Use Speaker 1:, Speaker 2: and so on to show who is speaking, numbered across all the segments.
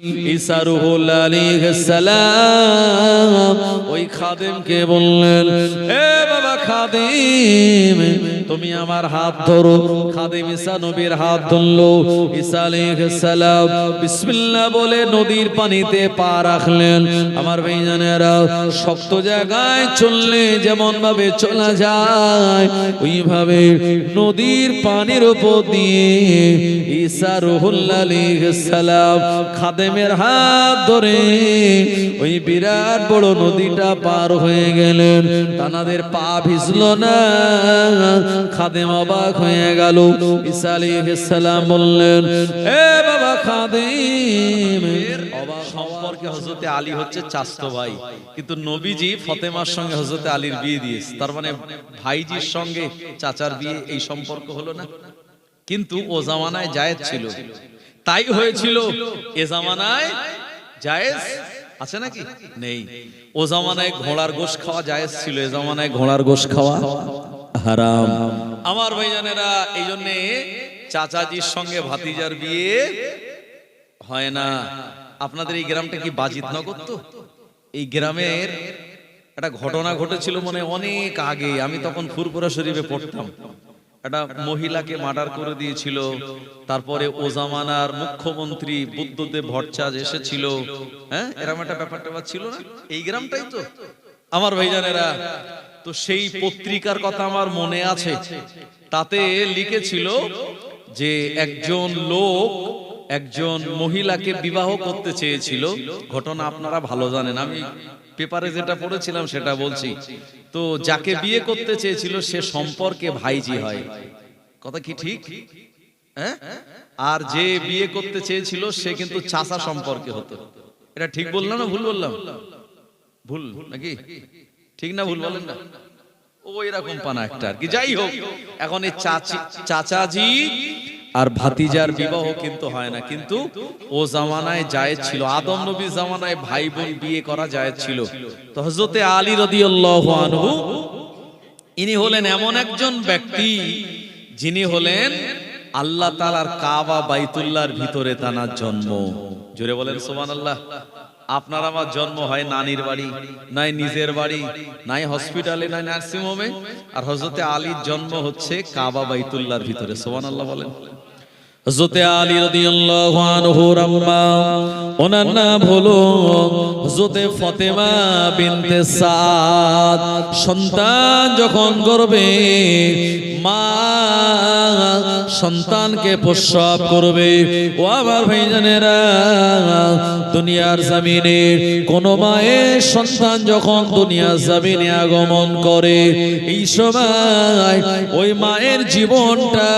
Speaker 1: ঈসা রূহুল আলাইহিস সালাম ওই খাদেমকে বললেন, এ বাবা খাদেম, তুমি আমার হাত ধরো। খাদেম ঈসা নবীর হাত ধরলো। ঈসা আলাইহিস সালাম বিসমিল্লাহ বলে নদীর পানিতে পা রাখলেন। আমার ভাইজানেরা, শক্ত জায়গায় চললে যেমন ভাবে চলা যায়, ওইভাবে নদীর পানির উপর দিয়ে ঈসা রূহুল আলাইহিস সালাম খাদেমের হাত ধরে ওই বিরাট বড় নদীটা পার হয়ে গেলেন। তানাদের পা ভিজল না। খাদেম অবাক হয়ে গেল। ঈসা আলাইহিস সালাম বললেন, এ বাবা খাদেম,
Speaker 2: সম্পর্কে হযরতে আলী হচ্ছে চাচতো ভাই, কিন্তু নবীজি ফাতেমার সঙ্গে হযরতে আলীর বিয়ে দিয়েছে। তার মানে ভাইজির সঙ্গে চাচার বিয়ে, এই সম্পর্ক হলো না। কিন্তু ও জামানায় জায়েজ ছিল, তাই হয়েছিল। এ জামানায় জায়েজ আছে নাকি? নেই। ও জামানায় ঘোড়ার গোশত খাওয়া জায়েজ ছিল, এ জামানায় ঘোড়ার গোশত খাওয়া হারাম। আমার ভাইজানেরা, এই জন্য চাচাজির সঙ্গে ভাতিজার বিয়ে হয় না। আপনাদের এই গ্রামটা কি বাজিতনগর? তো এই গ্রামের একটা ঘটনা ঘটেছিল মনে অনেক আগে, আমি তখন ফুরপুরা শরীফে পড়তাম। একটা মহিলাকে মার্ডার করে দিয়েছিল। তারপরে ও জামানার মুখ্যমন্ত্রী বুদ্ধদেব ভট্টাচার্য এসেছিল। হ্যাঁ, এরকম একটা ব্যাপারটা ছিল না? এই গ্রামটাই তো আমার ভাইজানেরা। তো সেই পত্রিকার কথা আমার মনে আছে, তাতে লিখেছিল যে একজন লোক একজন মহিলাকে বিবাহ করতে চেয়েছিল। ঘটনা আপনারা ভালো জানেন, আমি পেপারে যেটা পড়েছিলাম সেটা বলছি। তো যাকে বিয়ে করতে চেয়েছিল সে সম্পর্কে ভাইজি হয়। কথা কি ঠিক? হ্যাঁ। আর যে বিয়ে করতে চেয়েছিল সে কিন্তু চাচা সম্পর্কে হতো। এটা ঠিক বললাম না ভুল বললাম? ভুল নাকি? ঠিক না ভুল বলেন না? ও এরকম পানা একটা আর কি। যাই হোক, এখন এই চাচাজি আর ভাতিজার বিবাহ কিন্তু হয় না, কিন্তু ও জামানায় জায়েজ ছিল। আদম নবী জামানায় ভাই বোন বিয়ে করা জায়েজ ছিল। তো হযরতে আলী রাদিয়াল্লাহু আনহু ইনি হলেন এমন একজন ব্যক্তি যিনি হলেন আল্লাহ তাআলার কাবা বাইতুল্লাহর ভিতরে তানার জন্ম। জোরে বলেন সুবহানাল্লাহ। আপনার আমার জন্ম হয় নানির বাড়ি, নাই নিজের বাড়ি, নাই হসপিটালে, নাই নার্সিং হোমে। আর হযরতে আলীর জন্ম হচ্ছে কাবা বাইতুল্লাহর ভিতরে। সুবহানাল্লাহ বলেন।
Speaker 1: হযরতে আলী রাদিয়াল্লাহু আনহুর আম্মা, ওনার নাম হলো হযরতে ফাতেমা বিনতে সাদ। সন্তান যখন গর্ভে মা সন্তানকে প্রসব করবে, ও আমার ভাইজানেরা, দুনিয়ার জমিনে কোন মায়ের সন্তান যখন দুনিয়ার জমিনে আগমন করে, এই সময় ওই মায়ের জীবনটা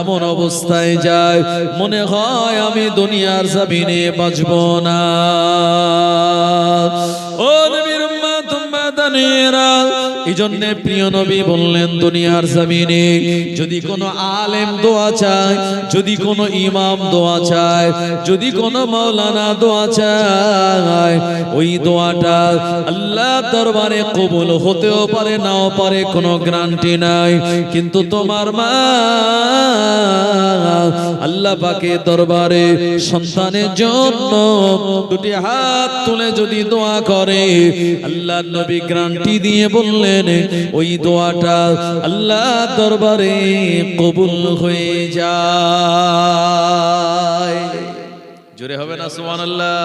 Speaker 1: এমন অবস্থায় যায় মনে হয় আমি দুনিয়ার জমিনে বাঁচব না। ও নবীর উম্মত উম্মাদানেরা, এই জন্য প্রিয় নবী বললেন দুনিয়ার জমিনে যদি কোনো আলেম দোয়া চায়, যদি কোনো ইমাম দোয়া চায়, যদি কোনো মাওলানা দোয়া চায়, ওই দোয়াটা আল্লাহ দরবারে কবুল হতেও পারে নাও পারে, কোনো গ্যারান্টি নাই। কিন্তু তোমার মা আল্লাহ পাকের দরবারে সন্তানের জন্য দুটি হাত তুলে যদি দোয়া করে, আল্লাহ নবী গ্যারান্টি দিয়ে বললেন ওই দোয়াটা আল্লাহ দরবারে কবুল হয়ে যায়।
Speaker 2: জোরে হবে না সুবহানাল্লাহ?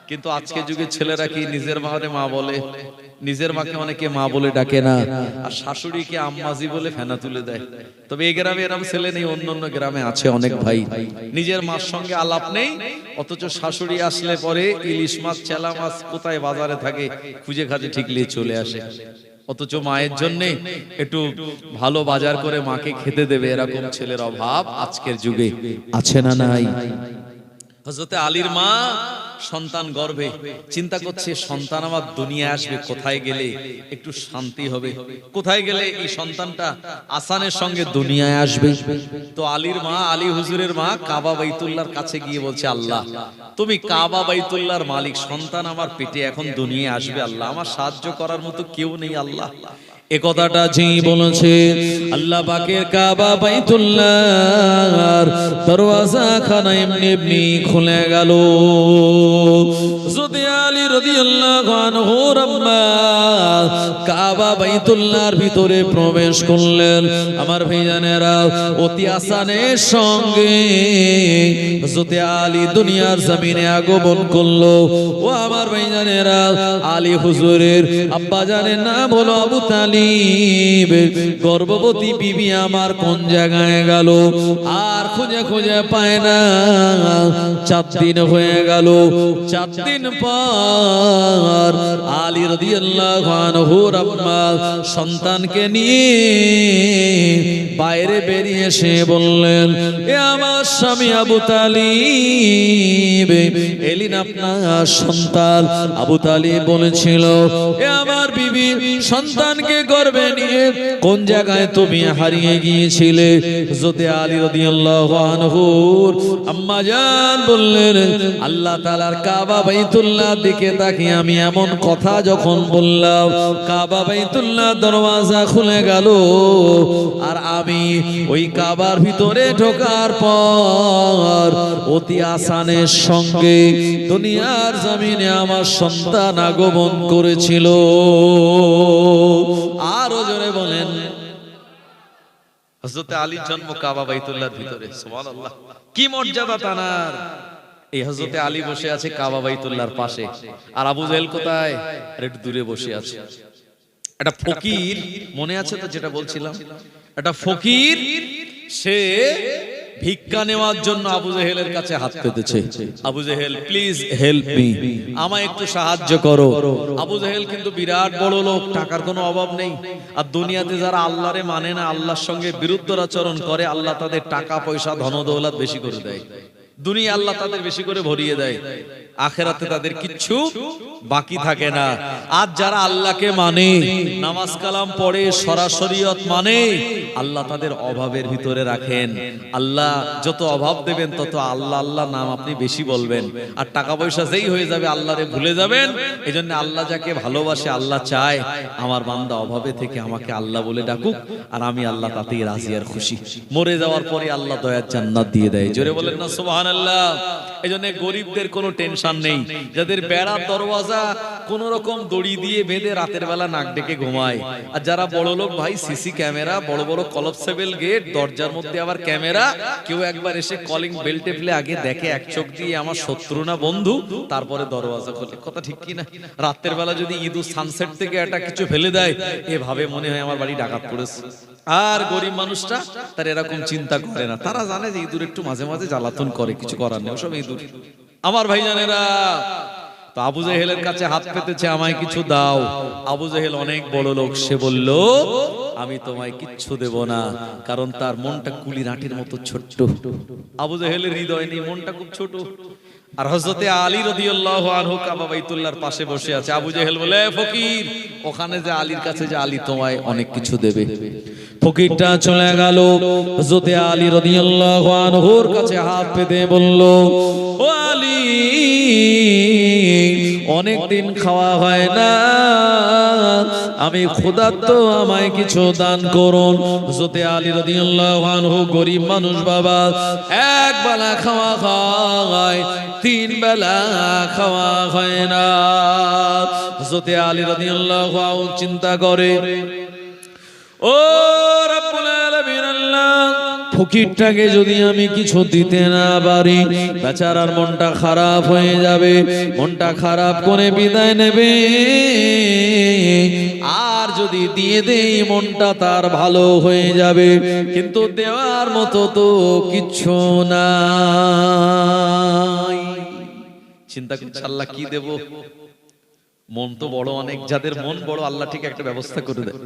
Speaker 2: কিন্তু আজকে যুগে ছেলেরা কি নিজের মাকে মা বলে? নিজের মাকে অনেকে মা বলে ডাকে না, আর শাশুড়িকে আম্মাজি বলে ফেনা তুলে দেয়। তবে এই গ্রামে এরকম ছেলে নেই, অন্যান্য গ্রামে আছে অনেক ভাই। নিজের মার সঙ্গে আলাপ নেই, অথচ শাশুড়ি আসলে পরে ইলিশ মাছ, চেলা মাছ কোথায় বাজারে থাকে খুঁজে খাজে ঠিকলিয়ে চলে আসে। অথচ মায়ের জন্য একটু ভালো বাজার করে মাকে খেতে দেবে, এরকম ছেলের অভাব আজকের যুগে আছে না নাই? হযরতে আলীর মা সন্তান গর্ভে চিন্তা করছে সন্তান আমার দুনিয়ায় আসবে, কোথায় গেলে একটু শান্তি হবে, কোথায় গেলে এই সন্তানটা আসানের সঙ্গে দুনিয়ায় আসবে। তো আলীর মা, আলী হুজুরের মা কাবা বাইতুল্লাহর কাছে গিয়ে বলছে, আল্লাহ তুমি কাবা বাইতুল্লাহর মালিক, সন্তান আমার পেটে এখন দুনিয়ায় আসবে, আল্লাহ আমার সাহায্য করার মতো কেউ নেই, আল্লাহ
Speaker 1: এ কথাটা যেই বলেছে আল্লাহ পাকের কাবা বাইতুল্লাহর দরওয়াজা খানা এমনি এমনি খুলে গেল। হযরত আলী রাদিয়াল্লাহু আনহু আম্মা কাবা বাইতুল্লাহর ভিতরে প্রবেশ করলেন। আমার ভাইজানেরা অতি আসানের সঙ্গে হযরত আলী দুনিয়ার জমিনে আগমন করলো। ও আমার ভাইজানেরা, আলী হুজুরের আব্বা জানের নাম হলো আবু তালিব। গর্ভবতী বিবি আমার কোন জায়গায় গেল আর খুঁজে খুঁজে পায় না। 4 দিন হয়ে গেল। 4 দিন পর আলী রাদিয়াল্লাহু আনহু আম্মা সন্তানকে নিয়ে বাইরে বেরিয়ে এসে বললেন, এ আমার স্বামী আবু তালিব, এলেন আপনার সন্তান। আবু তালিব বলেছিল, এ আমার বিবি, সন্তানকে গর্ভে নিয়ে কোন জায়গায় তুমি হারিয়ে গিয়েছিলে? হযরত আলী রাদিয়াল্লাহু আনহু আম্মা জান বললেন, আল্লাহ তাআলার কাবা বাইতুল্লাহ দিকে তাকিয়ে আমি এমন কথা যখন বললাম, কাবা বাইতুল্লাহ দরওয়াজা খুলে গেল। আর আমি ওই কাবার ভিতরে ঢোকার পর অতি আসানের সঙ্গে দুনিয়ার জমিনে আমার সন্তান আগমন করেছিল। আরো জোরে বলেন।
Speaker 2: হযরত আলীর জন্ম কাবা বাইতুল্লাহর ভিতরে। সুবহানাল্লাহ, কি মর্যাদা তার! এই হযরত আলী বসে আছে কাবা বাইতুল্লাহর পাশে, আর আবু জেহেল কোথায়? আর একটু দূরে বসে আছে। একটা ফকির, মনে আছে তো যেটা বলছিলাম, একটা ফকির, সে ভিক্ষা নেওয়ার জন্য আবু জেহেলের কাছে হাত পেতেছে। Abu Jahl, please help me, আমায় একটু সাহায্য করো। আবু জেহেল কিন্তু বিরাট বড় লোক, টাকার কোনো অভাব নেই। আর দুনিয়াতে যারা আল্লাহরে মানে না, আল্লাহর সঙ্গে বিরুদ্ধাচরণ করে, আল্লাহ তাদের টাকা পয়সা ধন দৌলত বেশি করে দেয়। দুনিয়া আল্লাহ তাদের বেশি করে ভরিয়ে দেয়, আখেরাতে তাদের কিচ্ছু বাকি থাকে না। আর যারা আল্লাহকে মানে, নামাজ কালাম পড়ে, সরাসরিয়ত মানে, আল্লাহ তাদের অভাবের ভিতরে রাখেন। আল্লাহ যত অভাব দেবেন তত আল্লাহ আল্লাহ নাম আপনি বেশি বলবেন। আর টাকা পয়সা যেই হয়ে যাবে আল্লাহরে ভুলে যাবেন। এই জন্য আল্লাহ যাকে ভালোবাসে, আল্লাহ চায় আমার বান্দা অভাবে থেকে আমাকে আল্লাহ বলে ডাকুক, আর আমি আল্লাহ তাতেই রাজি আর খুশি। মরে যাওয়ার পরে আল্লাহ দয়ার জান্নাত দিয়ে দেয়। জোরে বলেন না সুবহানাল্লাহ। এই জন্য গরিবদের কোনো টেনশন নেই, যাদের বেড়ার দরওয়াজা কোন রকম দড়ি দিয়ে বেঁধে রাতের বেলা নাক ডেকে ঘুমায়। আর যারা বড় লোক ভাই, সিসি ক্যামেরা, বড় বড় কলপসেবল গেট, দরজার মধ্যে আবার ক্যামেরা, কেউ একবার এসে কলিং বেল টেপলে আগে দেখে এক চোখ দিয়ে আমার শত্রু না বন্ধু, তারপরে দরওয়াজা খোলে। কথা ঠিক কি না? রাতের বেলা যদি ইঁদুর সানসেট থেকে একটা কিছু ফেলে দেয়, এভাবে মনে হয় আমার বাড়ি ডাকাত পড়েছে। আর গরিব মানুষটা তার এরকম চিন্তা করে না, তারা জানে যে ইঁদুর একটু মাঝে মাঝে জ্বালাতন করে, কিছু করার নেই, ওসব ইঁদুর। আমার ভাইজানেরা, তো আবু জেহেলের কাছে হাত পেতেছে, আমায় কিছু দাও। আবু জেহেল অনেক বড় লোক, সে বলল, আমি তোমায় কিচ্ছু দেব না, কারণ তার মনটা কুলির আঁটির মতো ছোট্ট। আবু জেহেলের হৃদয় নেই, মনটা খুব ছোট। আর হযরতে আলী রাদিয়াল্লাহু আনহু কাবা বাইতুল্লাহর পাশে বসে আছে। আবু জেহেল বলে, ফকির, ওখানে যে আলীর কাছে যে, আলী তোমায় অনেক কিছু দেবে। ফকিরটা চলে গেল। হযরতে আলী রাদিয়াল্লাহু আনহুর কাছে হাত পেতে বলল, ও আলী, অনেক দিন খাওয়া হয় না, আমি ক্ষুধার্ত, আমায় কিছু দান করুন। হযরতে আলী রাদিয়াল্লাহু আনহু গরিব মানুষ বাবা, এক বেলা খাওয়া খায়, 3 বেলা খাওয়া হয় না। হযরতে আলী রাদিয়াল্লাহু আনহু চিন্তা করে, ও রব্বুল আলামিন, আল্লাহ, ফকিরটাকে যদি আমি কিছু দিতে না পারি, বেচারার মনটা খারাপ হয়ে যাবে, মনটা খারাপ করে বিদায় নেবে। আর যদি দিয়ে দেই, মনটা তার ভালো হয়ে যাবে, কিন্তু দেওয়ার মতো তো কিচ্ছু নাই। চিন্তা করছে, আল্লাহ কি দেব? মন তো বড় অনেক, যাদের মন বড় আল্লাহ ঠিক একটা ব্যবস্থা করে দেয়।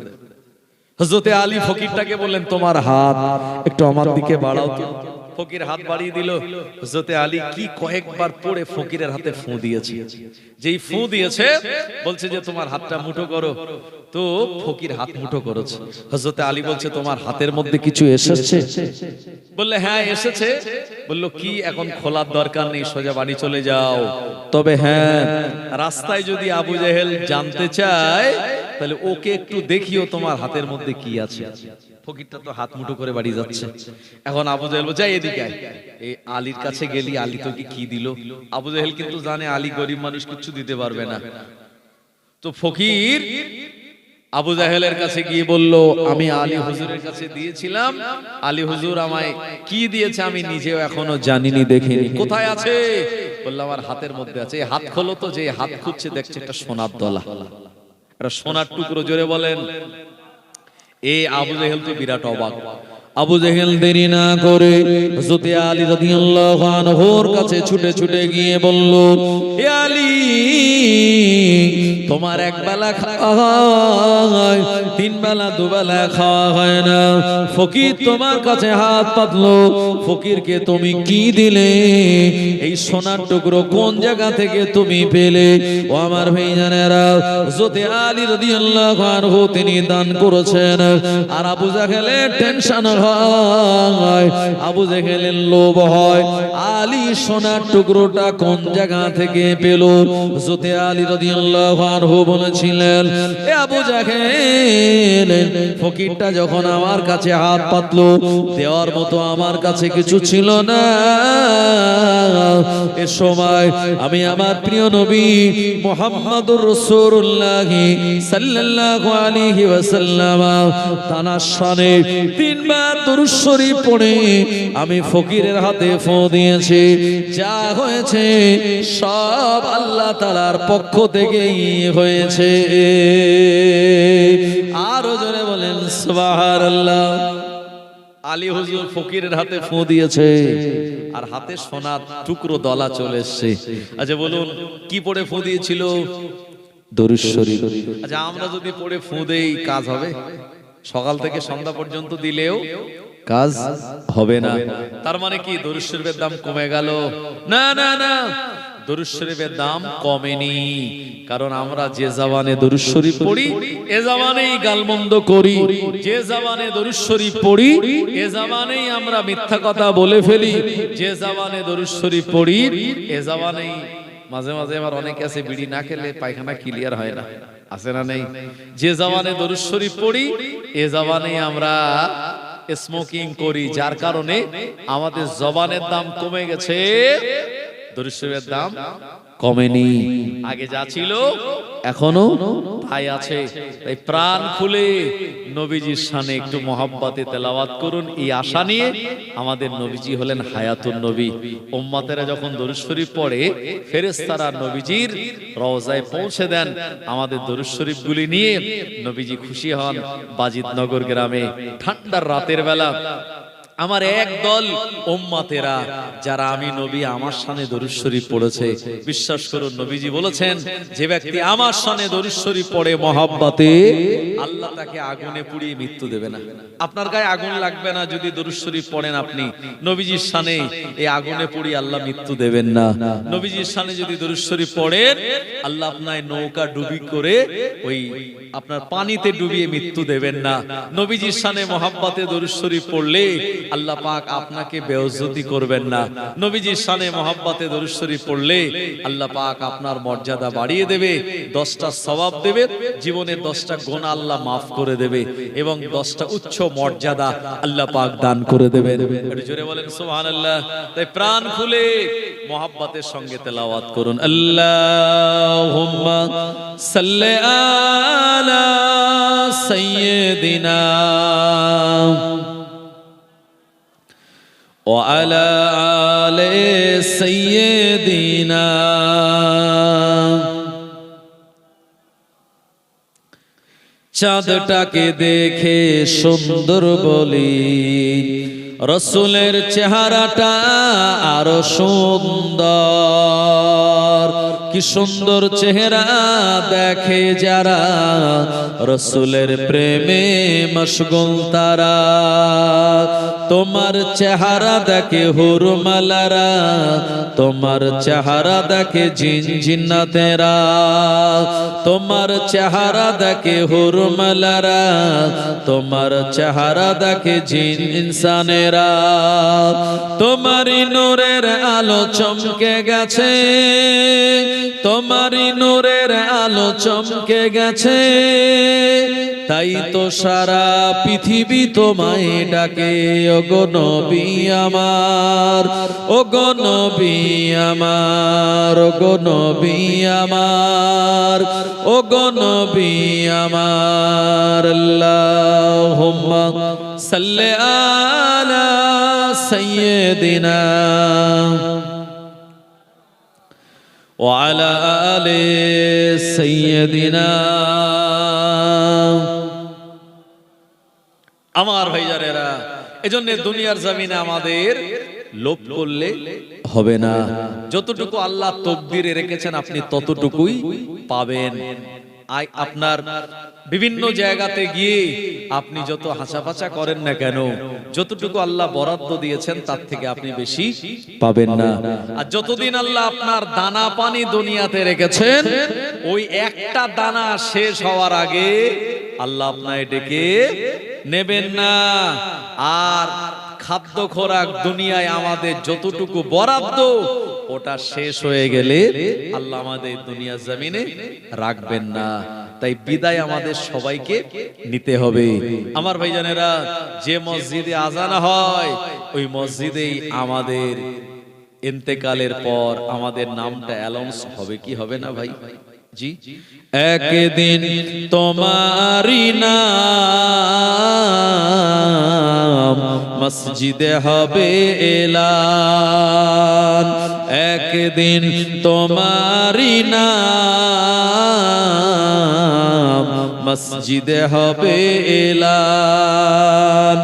Speaker 2: হযরতে আলী ফকিরটাকে বললেন, তোমার হাত একটু আমার দিকে বাড়াও তো। ফকির হাত বাড়িয়ে দিল। হযরতে আলী কি কয়েকবার পড়ে ফকিরের হাতে ফু দিয়েছে। যেই ফু দিয়েছে, বলছে যে তোমার হাতটা মুঠো করো। তো ফকির হাত মুঠো করেছে। হযরতে আলী বলছে, তোমার হাতের মধ্যে কিছু এসেছে? বললে, হ্যাঁ এসেছে। বলল, কি? এখন খোলার দরকার নেই, সোজা বাড়ি চলে যাও। তবে হ্যাঁ, রাস্তায় যদি আবু জেহেল জানতে চায় তাহলে ওকে একটু দেখিও তোমার হাতের মধ্যে কি আছে। ফকিরটা তো হাত মুঠো করে বাড়ি যাচ্ছে। এখন আবু জাহেল বলছে যাই এদিকে আয়। এই আলীর কাছে গেলি, আলী তোকে কি দিল? আবু জাহেল কিন্তু জানে আলী গরিব মানুষ, কিছু দিতে পারবে না। তো ফকির আবু জাহেলের কাছে গিয়ে বলল, আমি আলী হুজুরের কাছে দিয়েছিলাম, আলী হুজুর আমায় কি দিয়েছে আমি নিজেও এখনো জানিনি, দেখিনি। কোথায় আছে? বললাম আমার হাতের মধ্যে আছে। হাত খোলো তো। যে হাত খুঁজছে দেখছে একটা সোনার দলা, একটা সোনার টুকরো। জোরে বলেন। এই আবু জাহেল তো বিরাট অবাক।
Speaker 1: আবু জাহেল দেরি না করে হযরত আলী রাদিয়াল্লাহু আনহুর কাছে ছুটে ছুটে গিয়ে বলল, হে আলী, তোমার এক বেলা খাওয়া হয়, তিন বেলা দুবেলা খাওয়া হয় না। ফকির তোমার কাছে হাত পাতলো, ফকিরকে তুমি কি দিলে? এই সোনার টুকরো কোন জায়গা থেকে তুমি পেলে? ও আমার ভাইজানেরা, হযরত আলী রাদিয়াল্লাহু আনহু তিনি দান করেছেন। আর আবু জাহেলের টেনশন হয়, আবু জাহেলের লোভ হয়, আলী সোনার টুকরোটা কোন জায়গা থেকে পেল? হযরত আলী রাদিয়াল্লাহু আনহু বলেছিলেন, এ আবু জাহেল, ফকিরটা যখন আমার কাছে হাত পাতলো, দেওয়ার মতো আমার কাছে কিছু ছিল না। এ সময় আমি আমার প্রিয় নবী মুহাম্মদুর রাসূলুল্লাহ সাল্লাল্লাহু আলাইহি ওয়াসাল্লাম তানার শানে তিনবার দুরূদ শরীফ পড়ে আমি ফকিরের হাতে ফু দিয়েছি। যা হয়েছে সব আল্লাহ তাআলার পক্ষ থেকেই হয়েছে। আরো জোরে বলেন সুবহানাল্লাহ।
Speaker 2: আলী হুজুর ফকিরের হাতে ফু দিয়েছে, আর হাতে সোনার টুকরো দলা চলে এসেছে। আচ্ছা বলুন, কি পড়ে ফু দিয়েছিল?
Speaker 1: দুরূদ শরীফ।
Speaker 2: আচ্ছা আমরা যদি পড়ে ফু দেই কাজ হবে? সকাল থেকে সন্ধ্যা পর্যন্ত দিলেও
Speaker 1: কাজ হবে না।
Speaker 2: তার মানে কি দুরূদ শরীফের দাম কমে গেল? না না না, দুরূদ শরীফের দাম কমেনি। কারণ আমরা যে জবানে দুরূদ শরীফ পড়ি এ জবানেই গালমন্দ করি, যে জবানে দুরূদ শরীফ পড়ি এ জবানেই আমরা মিথ্যা কথা বলে ফেলি, যে জবানে দুরূদ শরীফ পড়ি এ জবানেই মাঝে মাঝে আবার অনেকে আছে বিড়ি না খেলে পায়খানা ক্লিয়ার হয় না, আছে না নেই? যে জবানে দুরূদ শরীফ পড়ি এ জবানেই আমরা স্মোকিং করি, যার কারণে আমাদের জবানের দাম কমে গেছে, দুরূদ শরীফের দাম কমেনি। আগে যা ছিল
Speaker 1: এখনো
Speaker 2: তাই আছে। তাই প্রাণ খুলে নবীজির শানে একটু মহব্বতে তেলাওয়াত করুন, এই আশা নিয়ে। আমাদের নবীজি হলেন হায়াতুন নবী। উম্মতেরা যখন দুরূদ শরীফ পড়ে ফেরেশতারা নবীজির রওজায় পৌঁছে দেন আমাদের দুরূদ শরীফগুলি নিয়ে। নবীজি খুশি হন। বাজিতনগর গ্রামে ঠান্ডার রাতের বেলা আমার একদল উম্মতেরা যারা আমি নবী আমার শানে দরুদ শরীফ পড়েছে, বিশ্বাস করুন নবীজি বলেছেন যে ব্যক্তি আমার শানে দরুদ শরীফ পড়ে মহব্বতে, আল্লাহ তাকে আগুনে পুড়িয়ে মৃত্যু দেবে না। আপনার গায়ে আগুন লাগবে না যদি দরুদ শরীফ পড়েন আপনি নবীজির শানে, এই আগুনে পুড়িয়ে আল্লাহ মৃত্যু দেবেন না। নবীজির শানে যদি দরুদ শরীফ পড়েন আল্লাহ আপনার নৌকা ডুবি করে ওই আপনার পানিতে ডুবিয়ে মৃত্যু দেবেন না। নবীজির শানে মহব্বতে দরুদ শরীফ পড়লে আল্লাহ পাক আপনাকে বেইজ্জতি করবেন না। নবীজির শানে মহব্বতে দরুদ শরীফ পড়লে আল্লাহ পাক আপনার মর্যাদা বাড়িয়ে দেবে, 10টা সওয়াব দেবে, জীবনের 10টা গুনাহ আল্লাহ মাফ করে দেবে এবং 10টা উচ্চ মর্যাদা আল্লাহ পাক দান করে দেবে। একটু জোরে বলেন সুবহানাল্লাহ। তাই প্রাণ খুলে মহব্বতের সঙ্গে তেলাওয়াত করুন, আল্লাহুম্মা সাল্লি আলা সাইয়্যিদিনা وعلى آل سيدنا।
Speaker 1: চাঁদটাকে দেখে সুন্দর বলি, রসুলের চেহারাটা আরো সুন্দর। কি সুন্দর চেহারা দেখে যারা, রসুলের প্রেমে মশগুল তারা। তোমার চেহারা দেখে হুরমালারা, তোমার চেহারা দেখে জিনজিন্নাতেরা, তোমার চেহারা দেখে হুরমালারা, তোমার চেহারা দেখে জিন ইনসানেরা। তোমারই নূরের আলো চমকে গেছে, তোমারই নূরের আলো চমকে গেছে, তাই তো সারা পৃথিবী তোমায় ডাকে। ওগো নবী আমার, ওগো নবী আমার, ওগো নবী আমার, ওগো নবী আমার। আল্লাহুম্মা সাল্লি আলা সাইয়্যিদিনা ওয়া আলা আলি সাইয়্যিদিনা। আমার ভাইজানেরা, এজন্য দুনিয়ার জমিনে আমাদের লোভ করলে হবে না। যতটুকু আল্লাহ তকদিরে রেখেছেন আপনি ততটুকুই পাবেন। আপনার বিভিন্ন জায়গাতে গিয়ে আপনি যত হাঁচাপাচা করেন না কেন, যতটুকু আল্লাহ বরাদ্দ দিয়েছেন তার থেকে আপনি বেশি পাবেন না। আর যতদিন আল্লাহ আপনার দানা পানি দুনিয়াতে রেখেছেন, ওই একটা দানা শেষ হওয়ার আগে আল্লাহ আপনাকে ডেকে নেবেন না। আর খাদ্য খোরাক দুনিয়ায় আমাদের যতটুকু বরাদ্দ, ওটা শেষ হয়ে গেলে আল্লাহ আমাদের দুনিয়া জমিনে রাখবেন না। তাই বিদায় আমাদের সবাইকে নিতে হবে। আমার ভাইজানেরা, যে মসজিদে আজান হয় ওই মসজিদেই আমাদের ইন্তেকালের পর আমাদের নামটা অ্যানাউন্স হবে কি হবে না ভাই? জি, একদিন তোমারি নাম মসজিদে হবে এলান, একদিন তোমারি নাম মসজিদে হবে এলান।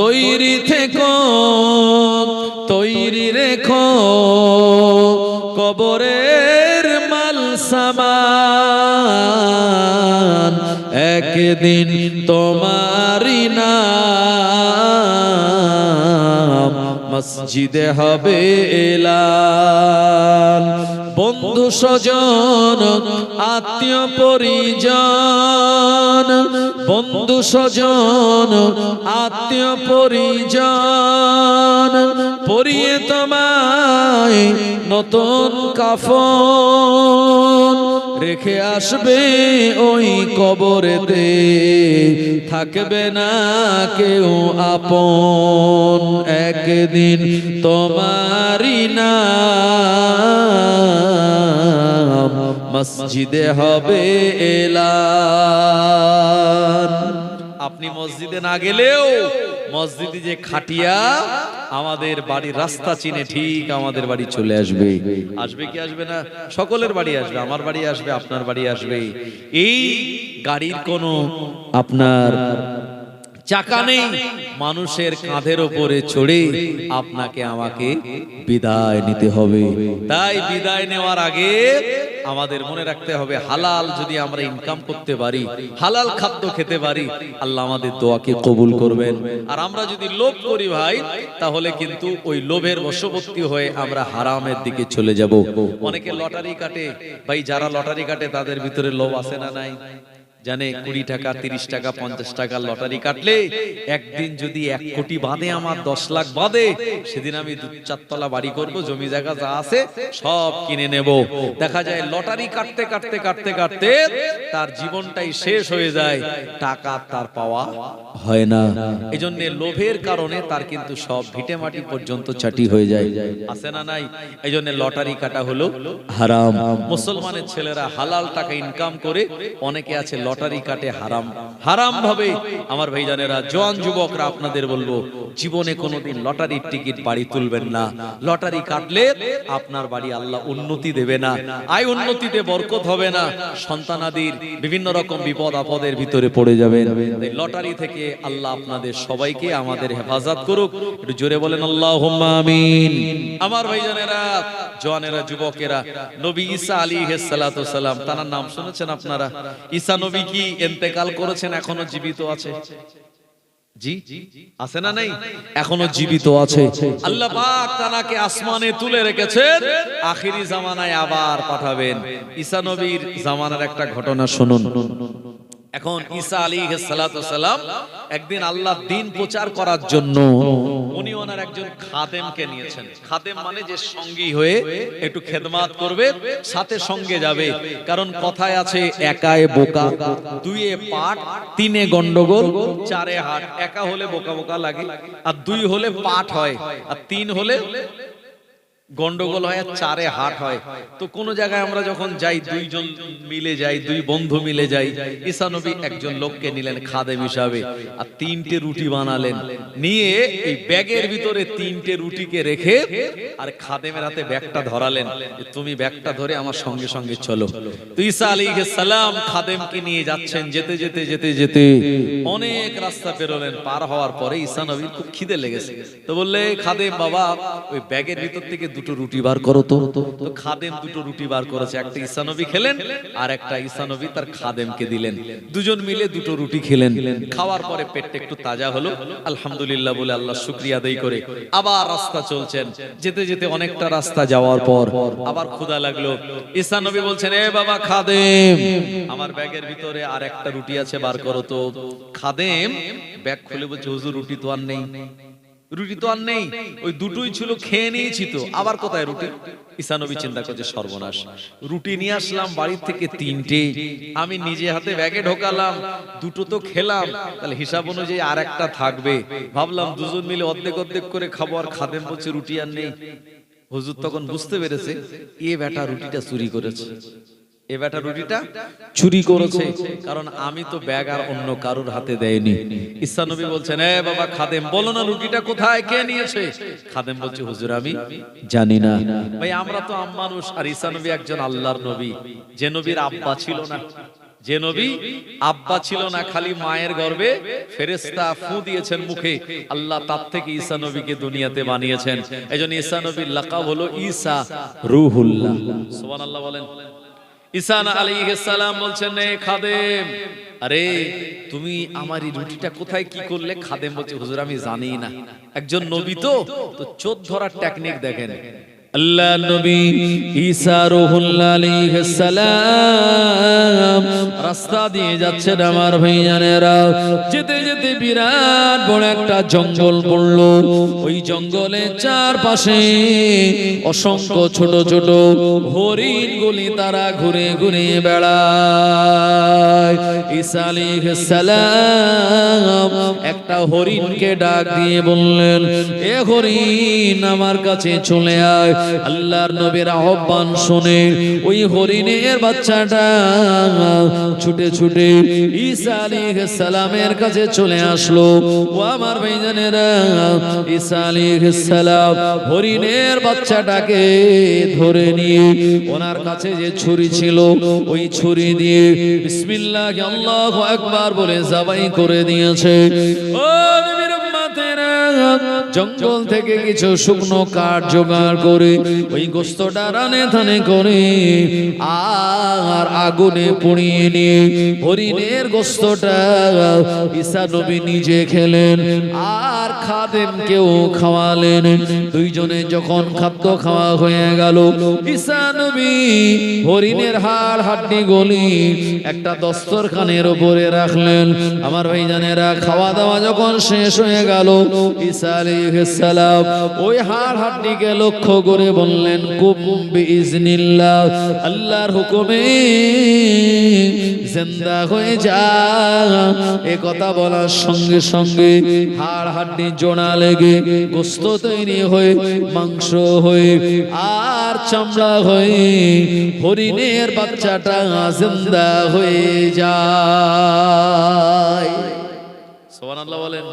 Speaker 1: তৈরি থেকো, তৈরি রেখো কবরের মাল সামান, একদিন তোমারি নাম মসজিদে হবে এলান। বন্ধু স্বজন আত্মীয় পরিজন, বন্ধু স্বজন আত্মীয় পরিজন পরিয়ে তোমায় নতুন কাফন রেখে আসবে ওই কবরেতে, থাকবে না কেউ আপন, একদিন তোমারি নাম মসজিদে হবে এলান। আপনি মসজিদে না গেলেও মসজিদে যে খাটিয়া আমাদের বাড়ির রাস্তা চিনে ঠিক আমাদের বাড়ি চলে আসবে। আসবে কি আসবে না? সকলের বাড়ি আসবে, আমার বাড়ি আসবে, আপনার বাড়ি আসবে। এই গাড়ির কোনো আপনার চাকা নেই, মানুষের কাঁধের ওপরে চড়ে আপনাকে আমাকে বিদায় নিতে হবে। তাই বিদায় নেওয়ার আগে আমাদের মনে রাখতে হবে, হালাল যদি আমরা ইনকাম করতে পারি, হালাল খাদ্য খেতে পারি, আল্লাহ আমাদের দোয়াকে কবুল করবেন। আর আমরা যদি লোভ করি ভাই, তাহলে কিন্তু ওই লোভের বশবর্তী হয়ে আমরা হারামের দিকে চলে যাব। অনেকে লটারি কাটে ভাই, যারা লটারি কাটে তাদের ভিতরে লোভ আছে না নাই? জানে 20 টাকা 30 টাকা 50 টাকা লটারি কাটলে একদিন যদি 1 কোটি বাদে আমার 10 লাখ বাদে, সেদিন আমি 2-4 তলা বাড়ি করব, জমি জায়গা যা আছে সব কিনে নেব। দেখা যায় লটারি কাটতে কাটতে কাটতে কাটতে তার জীবনটাই শেষ হয়ে যায়, টাকা তার পাওয়া হয় না। এজন্য লোভের কারণে তার কিন্তু সব ভিটে মাটি পর্যন্ত চাটি হয়ে যায়, আছে না নাই? এজন্য লটারি কাটা হলো হারাম। মুসলমানের ছেলেরা হালাল টাকা ইনকাম করে, অনেকে আছে লটারি কাটে হারাম হারাম ভাবে। আমার ভাইজানেরা, জওয়ান যুবকরা, আপনাদের বলবো, জীবনে কোনোদিন লটারির টিকিট বাড়ি তুলবেন না। লটারি কাটলে আপনার বাড়ি আল্লাহ উন্নতি দেবে না, আয় উন্নতিতে বরকত হবে না, সন্তানাদির বিভিন্ন রকম বিপদ আপদের ভিতরে পড়ে যাবেন। এই লটারি থেকে আল্লাহ আপনাদের সবাইকে আমাদের হেফাজত করুক। একটু জোরে বলেন আল্লাহুম্মা আমিন। আমার ভাইজানেরা, জওয়ানেরা, যুবকেরা, নবী ঈসা আলাইহিস সালাতু সালাম, তার নাম শুনেছেন আপনারা? ঈসা নবী কি ইন্তেকাল করেছেন? এখনো জীবিত আছে? জি, আছে না নাই? এখনো জীবিত আছে। আল্লাহ পাক তাকে আসমানে তুলে রেখেছেন, আখিরি জামানায় আবার পাঠাবেন। ঈসা নবীর জামানার একটা ঘটনা শুনুন।
Speaker 2: এখন ঈসা আলাইহিস সালাতু সালাম একদিন আল্লাহ দ্বীন প্রচার করার জন্য উনি ওনার একজন খাদেমকে নিয়েছেন। খাদেম মানে যে সঙ্গী হয়ে একটু খেদমত করবে, সাথে সঙ্গে যাবে। কারণ কথায় আছে একায় বোকা, দুইয়ে পাট, তিনে গন্ডগোল, চারে হাট। একা হলে বোকা বোকা লাগে, আর দুই হলে পাট হয়, আর তিন হলে গন্ডগোল হয়, আর চারে হাট হয়। তো কোন জায়গায় আমরা যখন যাই, দুইজন মিলে যাই, দুই বন্ধু মিলে যাই। ঈসা নবী একজন লোককে নিলেন খাদেম হিসাবে, আর তিনটে রুটি বানালেন, নিয়ে এই ব্যাগের ভিতরে তিনটে রুটিকে রেখে আর খাদেমের হাতে ব্যাগটা ধরালেন, তুমি ব্যাগটা ধরে আমার সঙ্গে সঙ্গে চলো। তো ঈসা আলাইহিস সালাম খাদেমকে নিয়ে যাচ্ছেন, যেতে যেতে যেতে যেতে অনেক রাস্তা পেরোলেন। পার হওয়ার পরে ঈসা নবীর খুব খিদে লেগেছে। তো বললে, খাদেম বাবা, ওই ব্যাগের ভিতর থেকে দুটো রুটি বার করো তো। তো খাদেম দুটো রুটি বার করেছে, একটা ঈসা নবী খেলেন, আর একটা ঈসা নবী তার খাদেমকে দিলেন। দুজন মিলে দুটো রুটি খেলেন। খাওয়ার পরে পেটটা একটু তাজা হলো, আলহামদুলিল্লাহ বলে আল্লাহ শুকরিয়া আদায় করে আবার রাস্তা চলছেন। যেতে যেতে অনেকটা রাস্তা যাওয়ার পর আবার ক্ষুধা লাগলো। ঈসা নবী বলছেন, এ বাবা খাদেম, আমার ব্যাগের ভিতরে আর একটা রুটি আছে, বার করো তো। খাদেম ব্যাগ খুলে বলছে, হুজুর রুটি তো আর নেই, রুটি তো আর নেই, ওই দুটোই ছিল, খেয়ে নিয়েছি তো, আবার কোথায় রুটি? ঈসা নবী চিন্তা করছে, সর্বনাশ, রুটি নিয়ে আসলাম বাড়ি থেকে তিনটে, আমি নিজে হাতে ব্যাগে ঢোকালাম, দুটো তো খেলাম, তাহলে হিসাব অনুযায়ী আর একটা থাকবে। ভাবলাম দুজন মিলে অর্ধেক অর্ধেক করে খাবো, আর খাদেম বলছে রুটি আর নেই। হুজুর তখন বুঝতে পেরেছে, এ বেটা রুটিটা চুরি করেছে, এ বেটা রুটিটা চুরি করেছে, কারণ আমি তো ব্যাগ আর অন্য কারোর হাতে দেয়নি। ঈসা নবী বলছেন, এ বাবা খাদেম, বলো না রুটিটা কোথায়, কে নিয়েছে? খাদেম বলছে, হুজুর আমি জানি না। ভাই আমরা তো আম মানুষ, আর ঈসা নবী একজন আল্লাহর নবী, যে নবীর আব্বা ছিল না, যে নবী আব্বা ছিল না, খালি মায়ের গর্ভে ফেরেশতা ফু দিয়েছেন মুখে, আল্লাহ তার থেকে ঈসা নবীকে দুনিয়াতে বানিয়েছেন। এইজন্য ঈসা নবীর লাকাব হলো ঈসা রূহুল্লাহ। সুবহানাল্লাহ বলেন। ঈসা আলাইহিস সালাম বলছেন, এ খাদেম, আরে তুমি আমার এই রুটিটা কোথায় কি করলে? খাদেম বলছে, হুজুর আমি জানি না, একজন নবী তো চোখ ধরার টেকনিক দেখেন। আল্লাহ নবী ঈসা রূহুল্লাহ আলাইহিস সালাম রাস্তা দিয়ে যাচ্ছেন আমার ভাইজানেরা। যেতে যেতে বিরাট বড় একটা জঙ্গল পড়লো। ওই জঙ্গলের চারপাশে অসংখ্য ছোট ছোট হরিণগুলি তারা ঘুরে ঘুরে বেড়ায়। ঈসা আলাইহিস সালাম একটা হরিণকে ডাক দিয়ে বললেন, এ হরিণ আমার কাছে চলে আয়। আল্লাহর নবীর আহ্বান শুনে ওই হরিণের বাচ্চাটা ছুটে ছুটে ঈসা আলাইহিস সালামের কাছে চলে আসলো। ও আমার ভাইজানেরা, ঈসা আলাইহিস সালাম হরিণের বাচ্চাটাকে ধরে নিয়ে ওনার কাছে যে ছুরি ছিল, ওই ছুরি দিয়ে বিসমিল্লাহ আল্লাহু আকবার বলে জবাই করে দিয়েছে। ও নবীর উম্মতেরা, জঙ্গল থেকে কিছু শুকনো কাঠ জোগাড় করে ওই গোশতটা রানে থানে করে আর আগুনে পুড়িয়ে নিয়ে হরিণের গোশতটা ঈসা নবী নিজে খেলেন আর খাদেমকেও খাওয়ালেন। দুইজনে যখন খাদ্য খাওয়া হয়ে গেল, ঈসা নবী হরিণের হাড় হাড্ডি গলি একটা দস্তরখানের উপরে রাখলেন। আমার ভাইজানেরা, খাওয়া দাওয়া যখন শেষ হয়ে গেল, ঈসা আলাইহিস সালাম ওই হাড় হাড্ডিকে লক্ষ্য করে বললেন, কুম বিইজনিল্লাহ, আল্লাহর হুকুমে জিন্দা হয়ে যা। এ কথা বলার সঙ্গে সঙ্গে হাড় হাড্ডি জোড়া লেগে গোশত তৈরি হয়ে মাংস হয়ে আর চামড়া হয়ে হরিণের বাচ্চাটা জিন্দা হয়ে যায়। সুবহানাল্লাহ বলেন।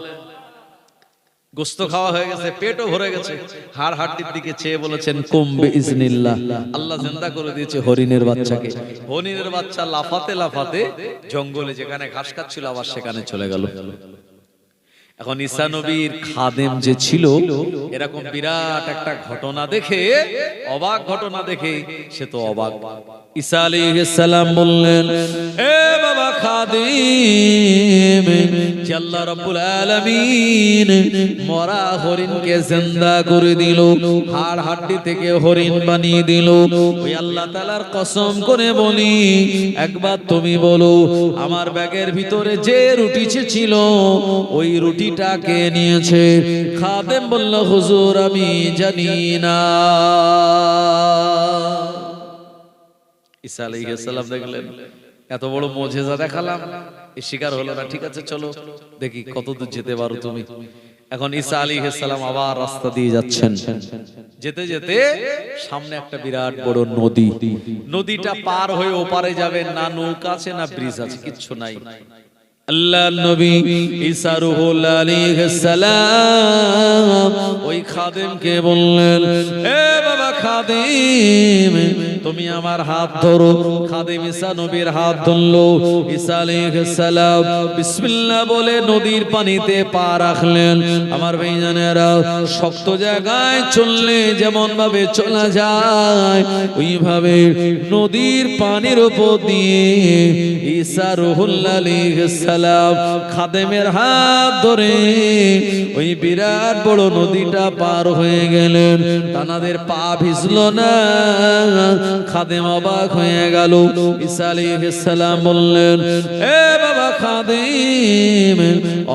Speaker 2: গোশত খাওয়া হয়ে গেছে, পেটও ভরে গেছে, হাড় হাড্ডির দিকে চেয়ে বলেছেন, কুম বিইজনিল্লাহ, আল্লাহ জিন্দা করে দিয়েছে হরিণের বাচ্চাকে। হরিণের বাচ্চা লাফাতে লাফাতে জঙ্গলে যেখানে ঘাস খাচ্ছিল আবার সেখানে চলে গেল। এখন ঈসা নবীর খাদেম যে ছিল এরকম বিরাট একটা ঘটনা দেখে, অবাক ঘটনা দেখে সে তো অবাক।
Speaker 1: ঈসা আলাইহিস সালাম বললেন, এ বাবা খাদিম, যে আল্লাহ রাব্বুল আলামিন মরা হরিণকে জিন্দা করে দিল, হাড় হাড্ডি থেকে হরিণ বানিয়ে দিল, ওই আল্লাহ তাআলার কসম করে বলি, একবার তুমি বলো আমার ব্যাগের ভিতরে যে রুটি ছিল ওই রুটিটা কে নিয়েছে? খাদেম বলল, হুজুর আমি জানি না।
Speaker 2: ঈসা আলাইহিস সালাম দেখলেন এত বড় মুজিজা দেখালাম, এই শিকার হলো না, ঠিক আছে চলো দেখি কত দূর যেতে পারো তুমি। এখন ঈসা আলাইহিস সালাম আবার রাস্তা দিয়ে যাচ্ছেন, যেতে যেতে সামনে একটা বিরাট বড় নদী, নদীটা পার হয়ে ওপারে যাবেন, না নৌকা আছে না ব্রিজ আছে, কিচ্ছু নাই।
Speaker 1: আল্লাহ নবী ঈসা রূহুল আলাইহিস সালাম ওই খাদেমকে বললেন, এ বাবা খাদেম, তুমি আমার হাত ধরো। খাদেম ঈসা নবীর হাত ধরলো। ঈসা আলাইহিস সালাম বিসমিল্লাহ বলে নদীর পানিতে পা রাখলেন। আমার ভাইজানেরা, শক্ত জায়গায় চললে যেমন ভাবে চলা যায় ওইভাবে নদীর পানির উপর দিয়ে ঈসা রূহুল আলাইহিস সালাম খাদেমের হাত ধরে ওই বিরাট বড় নদীটা পার হয়ে গেলেন। তানাদের পা ভিজল না। খাদেম অবাক হয়ে গেল। ঈসা আলাইহিস সালাম বললেন, এ বাবা খাদেম,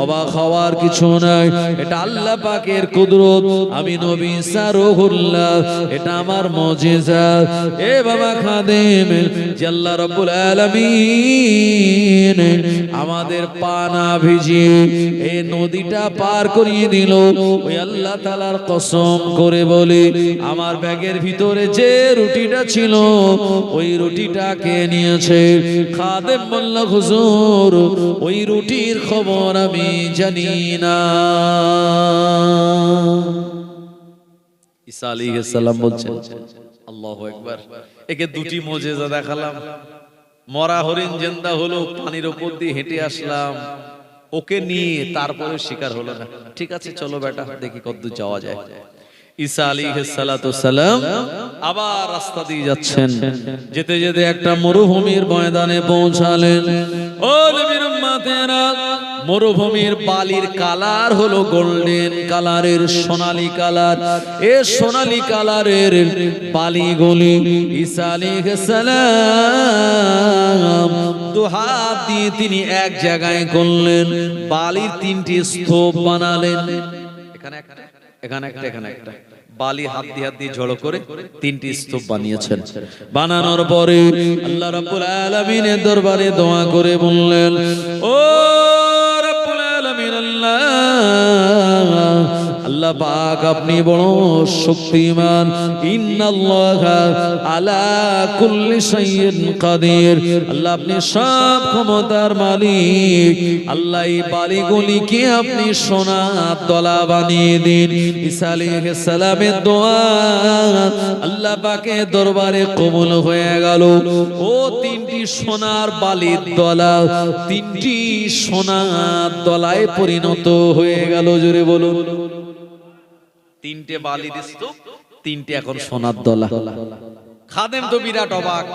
Speaker 1: অবাক হওয়ার কিছু নাই, এটা আল্লাহ পাকের কুদরত। আমি নবী ঈসা রূহুল্লাহ, এটা আমার মুজিজা। এ বাবা খাদেম, যে আল্লাহ রাব্বুল আলামিন আমাদের পা না ভিজিয়ে এই নদীটা পার করিয়ে দিল, ওই আল্লাহ তাআলার কসম করে বলি, আমার ব্যাগের ভিতরে যে রুটিটা ছিল ওই রুটিটা কে নিয়েছে? খাদেম বলল, হুজুর ওই রুটির খবর আমি জানি না।
Speaker 2: ঈসা আলাইহিস সালাম বলছেন, আল্লাহু আকবার, একে দুটি মুজিজা দেখালাম, মরা হরিণ জিন্দা হলো, পানির উপর দিয়ে হেঁটে আসলাম, ওকে নিয়ে তারপরে শিকার হলো না, ঠিক আছে চলো বেটা দেখি কতদূর যাওয়া যায়। ঈসা আলাইহিস সালাতু সালাম আবার রাস্তা দিয়ে যাচ্ছেন,
Speaker 1: যেতে যেতে একটা মরুভূমির ময়দানে পৌঁছালেন। ও নবীর উম্মতেরা, মরুভূমির বালির কালার হলো গোল্ডেন কালারের, সোনালী কালার। এ সোনালী কালারের বালিগুলি ঈসা আলাইহিস সালাম দুহাত দিয়ে তিনি এক জায়গায় করলেন, বালির তিনটি স্তূপ বানালেন।
Speaker 2: এখানে একটা, এখানে একটা, এখানে একটা, বালি হাত দিয়ে জড়ো করে তিনটি স্তূপ বানিয়েছেন।
Speaker 1: বানানোর পরে আল্লাহ রাব্বুল আলামিনের দরবারে দোয়া করে বললেন, ও রাব্বুল আলামিন, আল্লাহ পাক আপনি বড় শক্তিমান। ইন্নাল্লাহা আলা কুল্লি শাইইন কাদির, আল্লাহ আপনি সব ক্ষমতার মালিক। আল্লাহ এই বালিগুলিকে আপনি সোনার দলা বানিয়ে দিন। ঈসা আলাইহিস সালামের দোয়া আল্লাহ পাকের দরবারে কবুল হয়ে গেল। ও তিনটি সোনার বালির দলা তিনটি সোনার দলায় পরিণত হয়ে গেল। জোরে বলুন,
Speaker 2: তিনটে বালির স্তূপ, তিনটে এখন সোনার দলা। খাদেম তো বিরাট অবাক।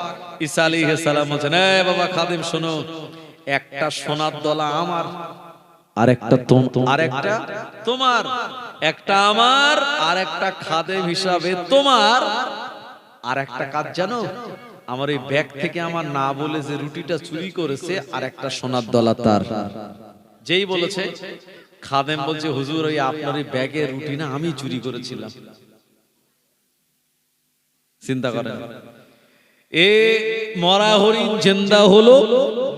Speaker 2: ঈসা আলাইহিস সালাম বলেন, এ বাবা খাদেম শোনো, একটা সোনার দলা আমার,
Speaker 1: আরেকটা
Speaker 2: আরেকটা তোমার, একটা আমার আর একটা খাদেম হিসাবে তোমার। আর একটা কাজ জানো, আমার এই ব্যাগ থেকে আমার না বলে যে রুটিটা চুরি করেছে আর একটা সোনার দলা তার। যেই বলেছে, খাদেম বলছে, হুজুর ওই আপনার এই ব্যাগের রুটি না আমি চুরি করেছিলাম। চিন্তা করেন, এ মরা হরিণ জিন্দা হলো,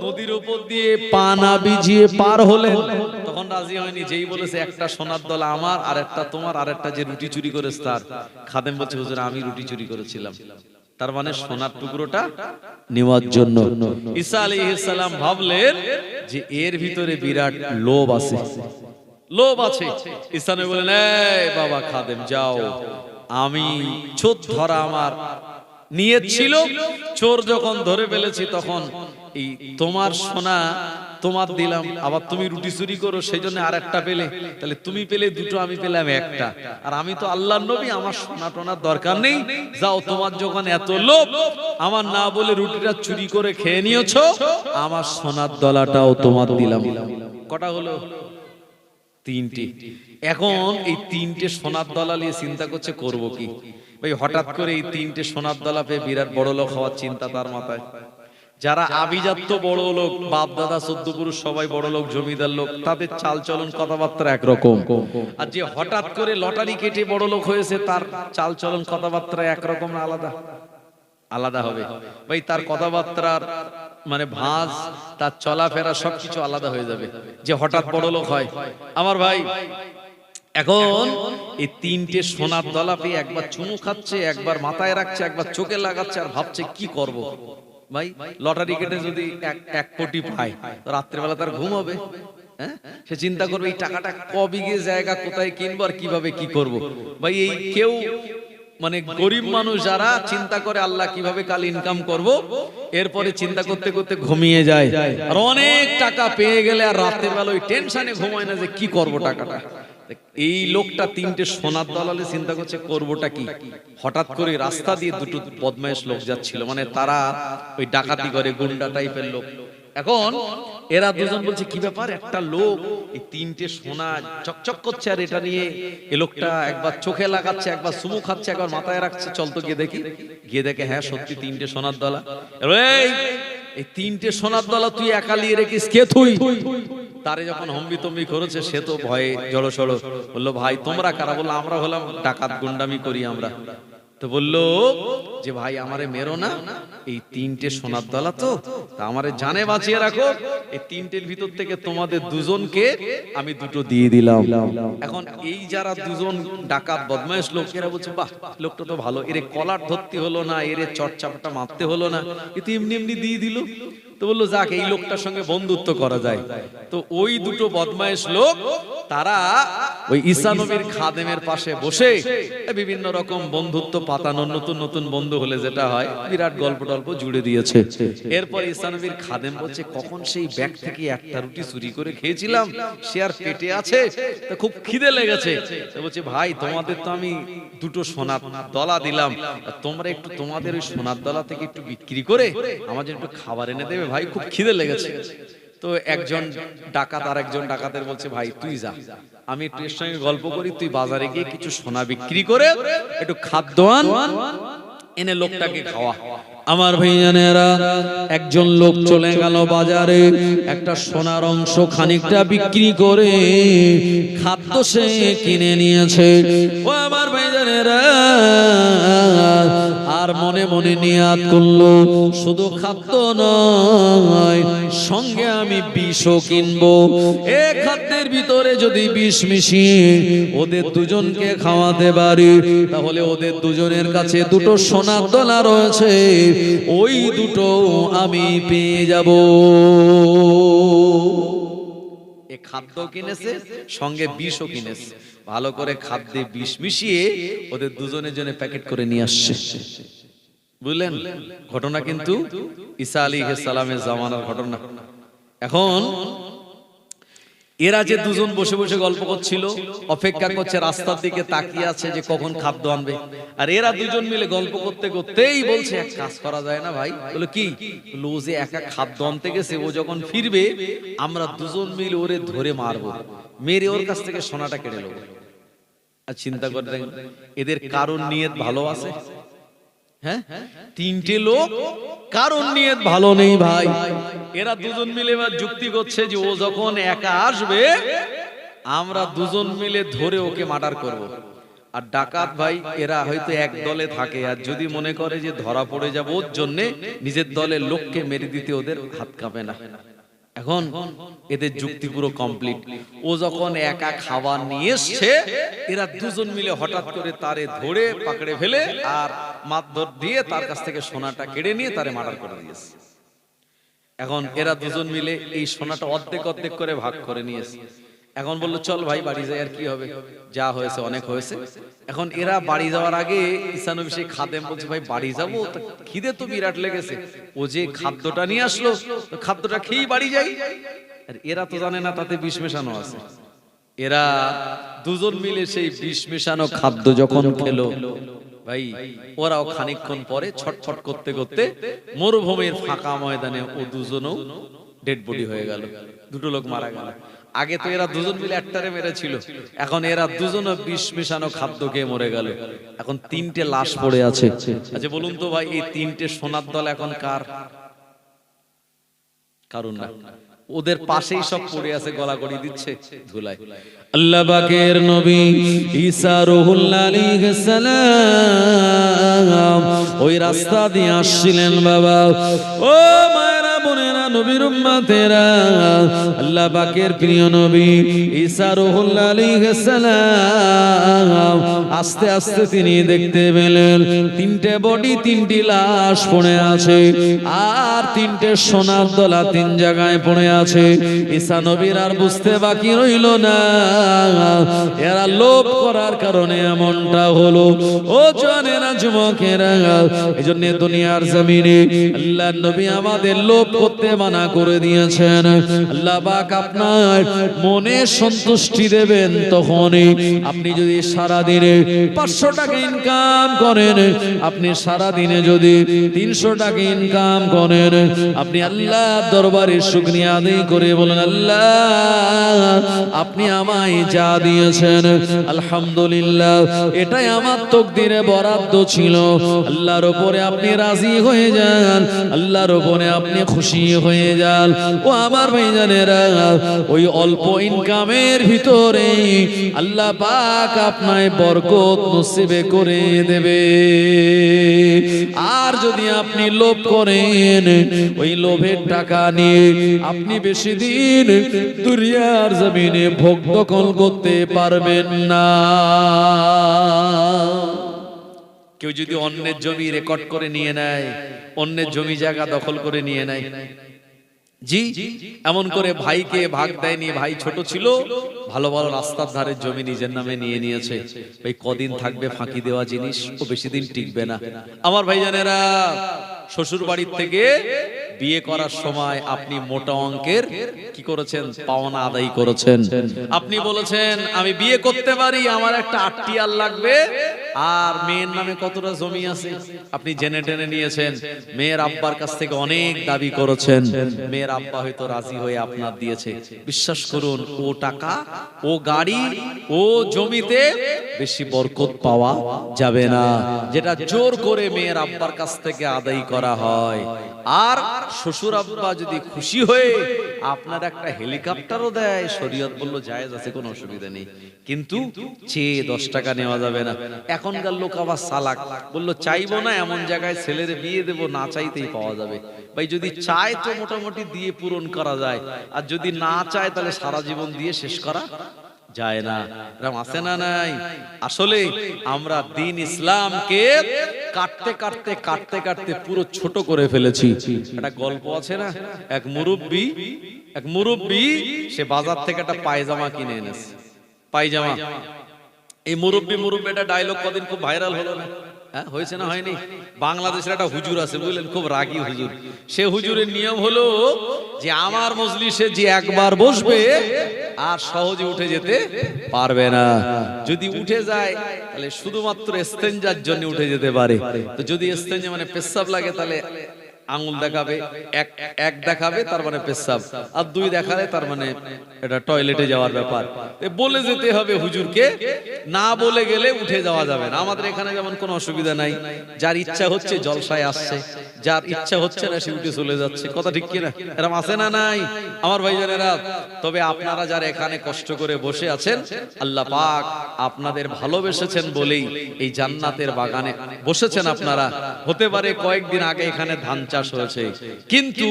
Speaker 2: নদীর উপর দিয়ে পা না ভিজিয়ে পার হলেন, তখন রাজি হয়নি। যেই বলেছে একটা সোনার দলা আমার আর একটা তোমার, আর একটা যে রুটি চুরি করেছে তার। খাদেম বলছে, হুজুর আমি রুটি চুরি করেছিলাম। তার মানে সোনার টুকরোটা
Speaker 1: নেওয়ার জন্য
Speaker 2: ঈসা আলাইহিস সালাম ভাবলেন যে এর ভিতরে বিরাট লোভ আছে, লোভ আছে। ঈসা নবী বলেন, এই বাবা খাদেম যাও, আমি চোর ধরা আমার নিয়ত ছিল, চোর যখন ধরে ফেলেছি তখন এই তোমার সোনা তোমার দিলাম, আবার তুমি রুটি চুরি করো সেই জন্য আর একটা পেলে, তাহলে তুমি পেলে দুটো, আমি পেলাম একটা। আর আমি তো আল্লাহর নবী, আমার সোনা টোনার দরকার নেই, যাও তোমার যখন এত লোভ, আমার না বলে রুটিটা চুরি করে খেয়ে নিয়েছো, আমার সোনার দলাটাও তোমার দিলাম। কটা হলো? তিনটি। এখন এই তিনটে সোনার দলা নিয়ে চিন্তা করছে করব কি। ভাই হঠাৎ করে এই তিনটে সোনার দলা পেয়ে বিরাট বড় লোক হওয়ার চিন্তা তার মাথায়। যারা আভিজাত্য বড় লোক, বাপ দাদা 14 পুরুষ সবাই বড় লোক, জমিদার লোক, তাদের চাল চলন কথাবার্তা একরকম। আর যে হঠাৎ করে লটারি কেটে বড় লোক হয়েছে, তার চাল চলন কথাবার্তা একরকম না আলাদা? আলাদা হবে ভাই। তার কথাবার্তার মানে ভাঁজ, তার চলাফেরা সবকিছু আলাদা হয়ে যাবে যে হঠাৎ বড় লোক হয়। আমার ভাই এখন এই তিনটে সোনার দলা পেয়ে একবার চুমু খাচ্ছে, একবার মাথায় রাখছে, একবার চোখে লাগাচ্ছে, আর ভাবছে কি করব। ভাই লটারি কেটে যদি 1 কোটি পায়, তো রাত্রেবেলা তার ঘুম হবে? হ্যাঁ, সে চিন্তা করবে এই টাকাটা ক বিঘে জায়গা কোথায় কিনবো আর কিভাবে কি করব। ভাই এই কেউ মানে গরিব মানুষ যারা চিন্তা করে আল্লাহ কিভাবে কাল ইনকাম করব, এরপরে চিন্তা করতে করতে ঘুমিয়ে যায়। আর অনেক টাকা পেয়ে গেলে আর রাতের বেলা ওই টেনশনে ঘুমায় না যে কি করব টাকাটা। এই লোকটা তিনটে সোনার দলালে চিন্তা করছে করবোটা কি। হঠাৎ করে রাস্তা দিয়ে দুটো বদমাইশ লোক যাচ্ছিল, মানে তারা ওই ডাকাতি করে, গুন্ডা টাইপের লোক। এখন এরা দুজন বলছে কি ব্যাপার, একটা লোক এই তিনটে সোনা চকচক করছে, আর এটা নিয়ে এ লোকটা একবার চোখে লাগাচ্ছে, একবার চুমু খাচ্ছে, একবার মাথায় রাখছে, চল তো গিয়ে দেখি। গিয়ে দেখে হ্যাঁ সত্যি তিনটে সোনার দলা। এই তিনটে সোনার দলা তুই একা নিয়ে রেখিস, কে তুই? তারে যখন হম্বি তম্বি করেছে, সে তো ভয়ে জড়সড়, বললো ভাই তোমরা কারা? বললো আমরা হলাম ডাকাত, গুন্ডামি করি আমরা। তো বললো যে ভাই আমারে মেরো না, এই তিনটে সোনার দলা তো, তা আমারে জানে বাঁচিয়ে রাখো, এই তিনটের ভিতর থেকে তোমাদের দুজনকে আমি দুটো দিয়ে দিলাম। এখন এই যারা দুজন ডাকাত বদমাইশ লোক, এরা বলছে বাহ লোকটা তো ভালো, এরে কলার ধরতে হলো না, এরে চটচাপটা মারতে হলো না, কিন্তু এমনি এমনি দিয়ে দিল। তো বললো যাক এই লোকটার সঙ্গে বন্ধুত্ব করা যায়। তো ওই দুটো বদমাইশ লোক তারা ওই ঈসা নবীর খাদেমের পাশে বসে বিভিন্ন রকম বন্ধুত্ব পাতানো, নতুন নতুন বন্ধু হলে যেটা হয়, বিরাট গল্প টল্প জুড়ে দিয়েছে। এরপর ঈসা নবীর খাদেম বলছে কখন সেই ব্যাগ থেকে একটা রুটি চুরি করে খেয়েছিলাম, সে আর পেটে আছে, তো খুব খিদে লেগেছে। তো বলছে ভাই তোমাদের তো আমি দুটো সোনার দলা দিলাম, তোমরা একটু তোমাদের ওই সোনার দলা থেকে একটু বিক্রি করে আমার জন্য একটু খাবার এনে দেবে, ভাই খুব খিদে লেগেছে। তো একজন ডাকাত আর একজন ডাকাতের বলছে ভাই তুই যা, আমি একটু এর সঙ্গে গল্প করি, তুই বাজারে গিয়ে কিছু সোনা বিক্রি করে একটু খাদ্য আন, এনে লোকটাকে খাওয়া।
Speaker 1: আমার ভাইজানেরা, একজন লোক চলে গেল বাজারে, একটা সোনার অংশ খানিকটা বিক্রি করে খাদ্য সে কিনে নিয়েছে। ও আমার ভাইজানেরা, আর মনে মনে নিয়াত করলো শুধু খাদ্য নয়, সঙ্গে আমি বিষও কিনবো। এ খাদ্যের ভিতরে যদি বিষ মিশিয়ে ওদের দুজনকে খাওয়াতে পারি, তাহলে ওদের দুজনের কাছে দুটো সোনার দলা রয়েছে, ওই দুটো আমি পেয়ে যাব।
Speaker 2: এ খাদ্য কিনেছে, সঙ্গে বিষও কিনেছে, ভালো করে খাদ্যে বিষ মিশিয়ে ওদের দুজনের জন্য প্যাকেট করে নিয়ে আসছে। বুঝলেন ঘটনা? কিন্তু ঈসা আলাইহিস সালামের জামানার ঘটনা। এখন এরা যে দুজন বসে বসে গল্প করছিল, অপেক্ষা করছে, রাস্তার দিকে তাকিয়ে আছে যে কখন খাদ্য আনবে। আর এরা দুজন মিলে গল্প করতে করতেই বলছে এক কাজ করা যায় না ভাই? বলে কি? ও যে একা খাদ্য আনতে গেছে, ও যখন ফিরবে আমরা দুজন মিলে ওরে ধরে মারবো, মেরে ওর কাছ থেকে সোনাটা কেড়ে নেবো। আর চিন্তা করে দেখেন এদের কারণ নিয়ত ভালো আছে? হ্যাঁ, তিনটে লোক কারণ নিয়ত ভালো নেই ভাই। এরা দুজন মিলে এবার যুক্তি করছে যে ও যখন একা আসবে আমরা দুজন মিলে ধরে ওকে মার্ডার করব। আর ডাকাত ভাই এরা হয়তো এক দলে থাকে, আর যদি মনে করে যে ধরা পড়ে যাব ওর জন্য নিজের দলের লোককে মেরে দিতে ওদের হাত কাঁপে না। এখন এদের যুক্তি পুরো কমপ্লিট। ও যখন একা খাবার নিয়ে এসছে, এরা দুজন মিলে হঠাৎ করে তারে ধরে পাকড়ে ফেলে আর মারধর দিয়ে তার কাছ থেকে সোনাটা কেড়ে নিয়ে তারে মার্ডার করে দিয়েছে। এখন এরা দুজন মিলে এই সোনাটা অর্ধেক অর্ধেক করে ভাগ করে নিয়েছে। এখন বললো চল ভাই বাড়ি যাই, আর কি হবে, যা হয়েছে অনেক হয়েছে। এখন এরা বাড়ি যাওয়ার আগে ঈসা নবী সেই খাদেম বলছে ভাই বাড়ি যাবো, খিদে তো বিরাট লেগেছে, ও যে খাদ্যটা নিয়ে আসলো খাদ্যটা খেয়েই বাড়ি যাই। আর এরা তো জানে না তাতে বিষ মেশানো আছে। এরা দুজন মিলে সেই বিষ মেশানো খাদ্য যখন খেলো ভাই, ওরাও খানিকক্ষণ পরে ছটফট করতে করতে মরুভূমির ফাঁকা ময়দানে ও দুজনও ডেড বডি হয়ে গেল, দুটো লোক মারা গেল। আগে তো এরা দুজন মিলে একটারে মেরেছিল, এখন এরা দুজনও বিষ মেশানো খাদ্য খেয়ে মরে গেল। এখন তিনটে লাশ পড়ে আছে। আচ্ছা বলুন তো ভাই, এই তিনটে সোনার দল এখন কার? কারণ না, ওদের পাশেই সব পড়ে আছে, গলাগড়ি দিচ্ছে ধুলায়।
Speaker 1: আল্লাহ পাকের নবী ঈসা রুহুল আলাইহিস সালাম ওই রাস্তা দিয়ে আসছিলেন বাবা। ও মায়েরা বোনেরা নবীর উম্মতেরা, আল্লাহ পাকের প্রিয় নবী ঈসা রুহুল আলাইহিস সালাম আস্তে আস্তে তিনি দেখতে পেলেন তিনটে বডি, তিনটি লাশ পড়ে আছে, আর তিনটে সোনার দলা তিন জায়গায় পড়ে আছে। ঈসা নবীর আর বুঝতে বাকি রইল না, এরা লোভ করার কারণে এমনটা হলো। ও জানেরা, যুবকেরা, এজন্য দুনিয়ার জমিনে আল্লাহর নবী আমাদের লোভ করতে মানা করে দিয়েছেন। আল্লাহ পাক আপনার মনে সন্তুষ্টি দেবেন তখনই আপনি যদি সারা দিনে 500 টাকা ইনকাম করেন, আপনি সারা দিনে যদি 300 টাকা ইনকাম করেন, আপনি আল্লাহর দরবারে শুকরিয়া আদায় করে বলেন, আল্লাহ আপনি আমায় যা দিয়েছেন আলহামদুলিল্লাহ, এটাই আমার তকদিরে বরাদ্দ ছিল। আল্লাহর উপরে আপনি রাজি হয়ে যান, আল্লাহর উপরে আপনি খুশি হয়ে যান। ও আমার ভাইজানেরা, ওই অল্প ইনকামের ভিতরে আল্লাহ পাক আপনায় বরকত নসিবে করে দেবে। আর যদি আপনি লোভ করেন, ওই লোভের টাকা নিয়ে আপনি বেশি দিন দুনিয়ার জমিনে ভোগ দখল করতে পারবেন না।
Speaker 2: কেউ যদি অন্যের জমি রেকর্ড করে নিয়ে নেয়, অন্যের জমি জায়গা দখল করে নিয়ে নেয়, জি এমন করে ভাইকে ভাগ দেয়নি, ভাই ছোট ছিল, ভালো ভালো রাস্তার ধারে জমি নিজের নামে নিয়ে নিয়েছে, ভাই কদিন থাকবে ফাঁকি দেওয়া জিনিস, ও বেশি দিন টিকবে না। আমার ভাইজানেরা, শ্বশুর বাড়ির থেকে বিয়ে করার সময় আপনি মোটা অঙ্কের কি করেছেন? পাওনা আদায় করেছেন। আপনি বলেছেন আমি বিয়ে করতে পারি, আমার একটা আটটিয়াল লাগবে, আর মেয়ের নামে কতটা জমি আছে আপনি জেনে টেনে নিয়েছেন। মেয়ের আব্বার কাছ থেকে অনেক দাবি করেছেন, মেয়ের আব্বা হয়তো রাজি হয়ে আপনার দিয়েছে। বিশ্বাস করুন, ও টাকা, ও গাড়ি, ও জমিতে বেশি বরকত পাওয়া যাবে না, যেটা জোর করে মেয়ের আব্বার কাছ থেকে আদায় করা হয়। আর শ্বশুর আব্বা যদি খুশি হয়ে আপনার একটা হেলিকপ্টারও দেয়, শরীয়ত বলল জায়েজ আছে, কোনো অসুবিধা নেই, কিন্তু চেয়ে 10 টাকা নেওয়া যাবে না। এখনকার লোক আবার চালাক, বললো চাইবো না, এমন জায়গায় ছেলের বিয়ে দেবো, না চাইতেই পাওয়া যাবে। ভাই যদি চায় তো মোটামুটি দিয়ে পূরণ করা যায়, আর যদি না চায় তাহলে সারা জীবন দিয়ে শেষ করা যায় না। এরকম আছে না নাই? আসলে আমরা দ্বীন ইসলামকে কাটতে কাটতে কাটতে কাটতে পুরো ছোট করে ফেলেছি। একটা গল্প আছে না, এক মুরব্বি সে বাজার থেকে একটা পায়জামা কিনে এনেছে, পায়জামা। এই মুরব্বি একটা ডায়লগ কদিন খুব ভাইরাল হলো না? হ্যাঁ, হয়েছে না হয়নি? বাংলাদেশের একটা হুজুর আছে বুঝলেন, খুব রাগী হুজুর। সে হুজুরের নিয়ম হলো যে আমার মজলিসে যে একবার বসবে আর সহজে উঠে যেতে পারবে না, যদি উঠে যায় তাহলে শুধুমাত্র ইস্তেঞ্জার জন্য উঠে যেতে পারে। তো যদি ইস্তেঞ্জা মানে পেশাব লাগে তাহলে আঙুল দেখাবে, এক দেখাবে তার মানে পেশাব, আর 2 দেখালে তার মানে এটা টয়লেটে যাওয়ার ব্যাপার। বলে যেতে হবে হুজুরকে, না বলে গেলে উঠে যাওয়া যাবে না। আমাদের এখানে যেমন কোনো অসুবিধা নাই, যার ইচ্ছা হচ্ছে জলসায় আসছে, যার ইচ্ছা হচ্ছে না সে উঠে চলে যাচ্ছে। কথা ঠিক কিনা? এরকম আছে না নাই আমার ভাইজানেরা? তবে আপনারা যারা এখানে কষ্ট করে বসে আছেন, আল্লাহ পাক আপনাদের ভালোবেসেছেন বলেই এই জান্নাতের বাগানে বসেছেন আপনারা। হতে পারে কয়েকদিন আগে এখানে ধান চাষ হয়েছে, কিন্তু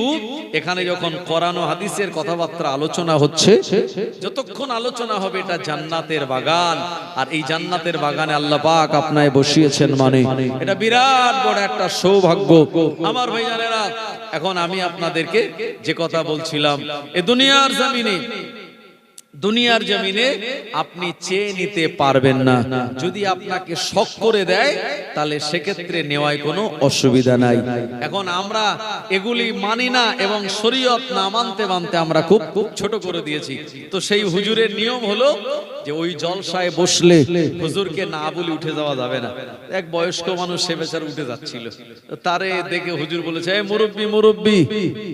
Speaker 2: এখানে যখন কোরআন ও হাদিসের কথাবার্তা আলোচনা হচ্ছে, যতক্ষণ আলোচনা হবে এটা জান্নাতের বাগান, আর এই জান্নাতের বাগানে আল্লাহ পাক আপনায় বসিয়েছেন, মানে এটা বিরাট বড় একটা সৌভাগ্য আমার ভাইজানেরা। এখন আমি আপনাদেরকে যে কথা বলছিলাম, এ দুনিয়ার জমিনে দুনিয়ার জমিনে আপনি চেয়ে নিতে পারবেন না। যদি আপনাকে শক করে দেয় তাহলে সেক্ষেত্রে নেওয়ায় কোনো অসুবিধা নাই। এখন আমরা এগুলি মানি না এবং শরীয়ত না মানতে মানতে আমরা খুব ছোট করে দিয়েছি। তো সেই হুজুরের নিয়ম হলো যে ওই জলসায় বসলে হুজুরকে না বলে উঠে যাওয়া যাবে না। এক বয়স্ক মানুষ সে বেচারা উঠে যাচ্ছিল, তারে দেখে হুজুর বলেছে, এই মুরব্বি মুরব্বি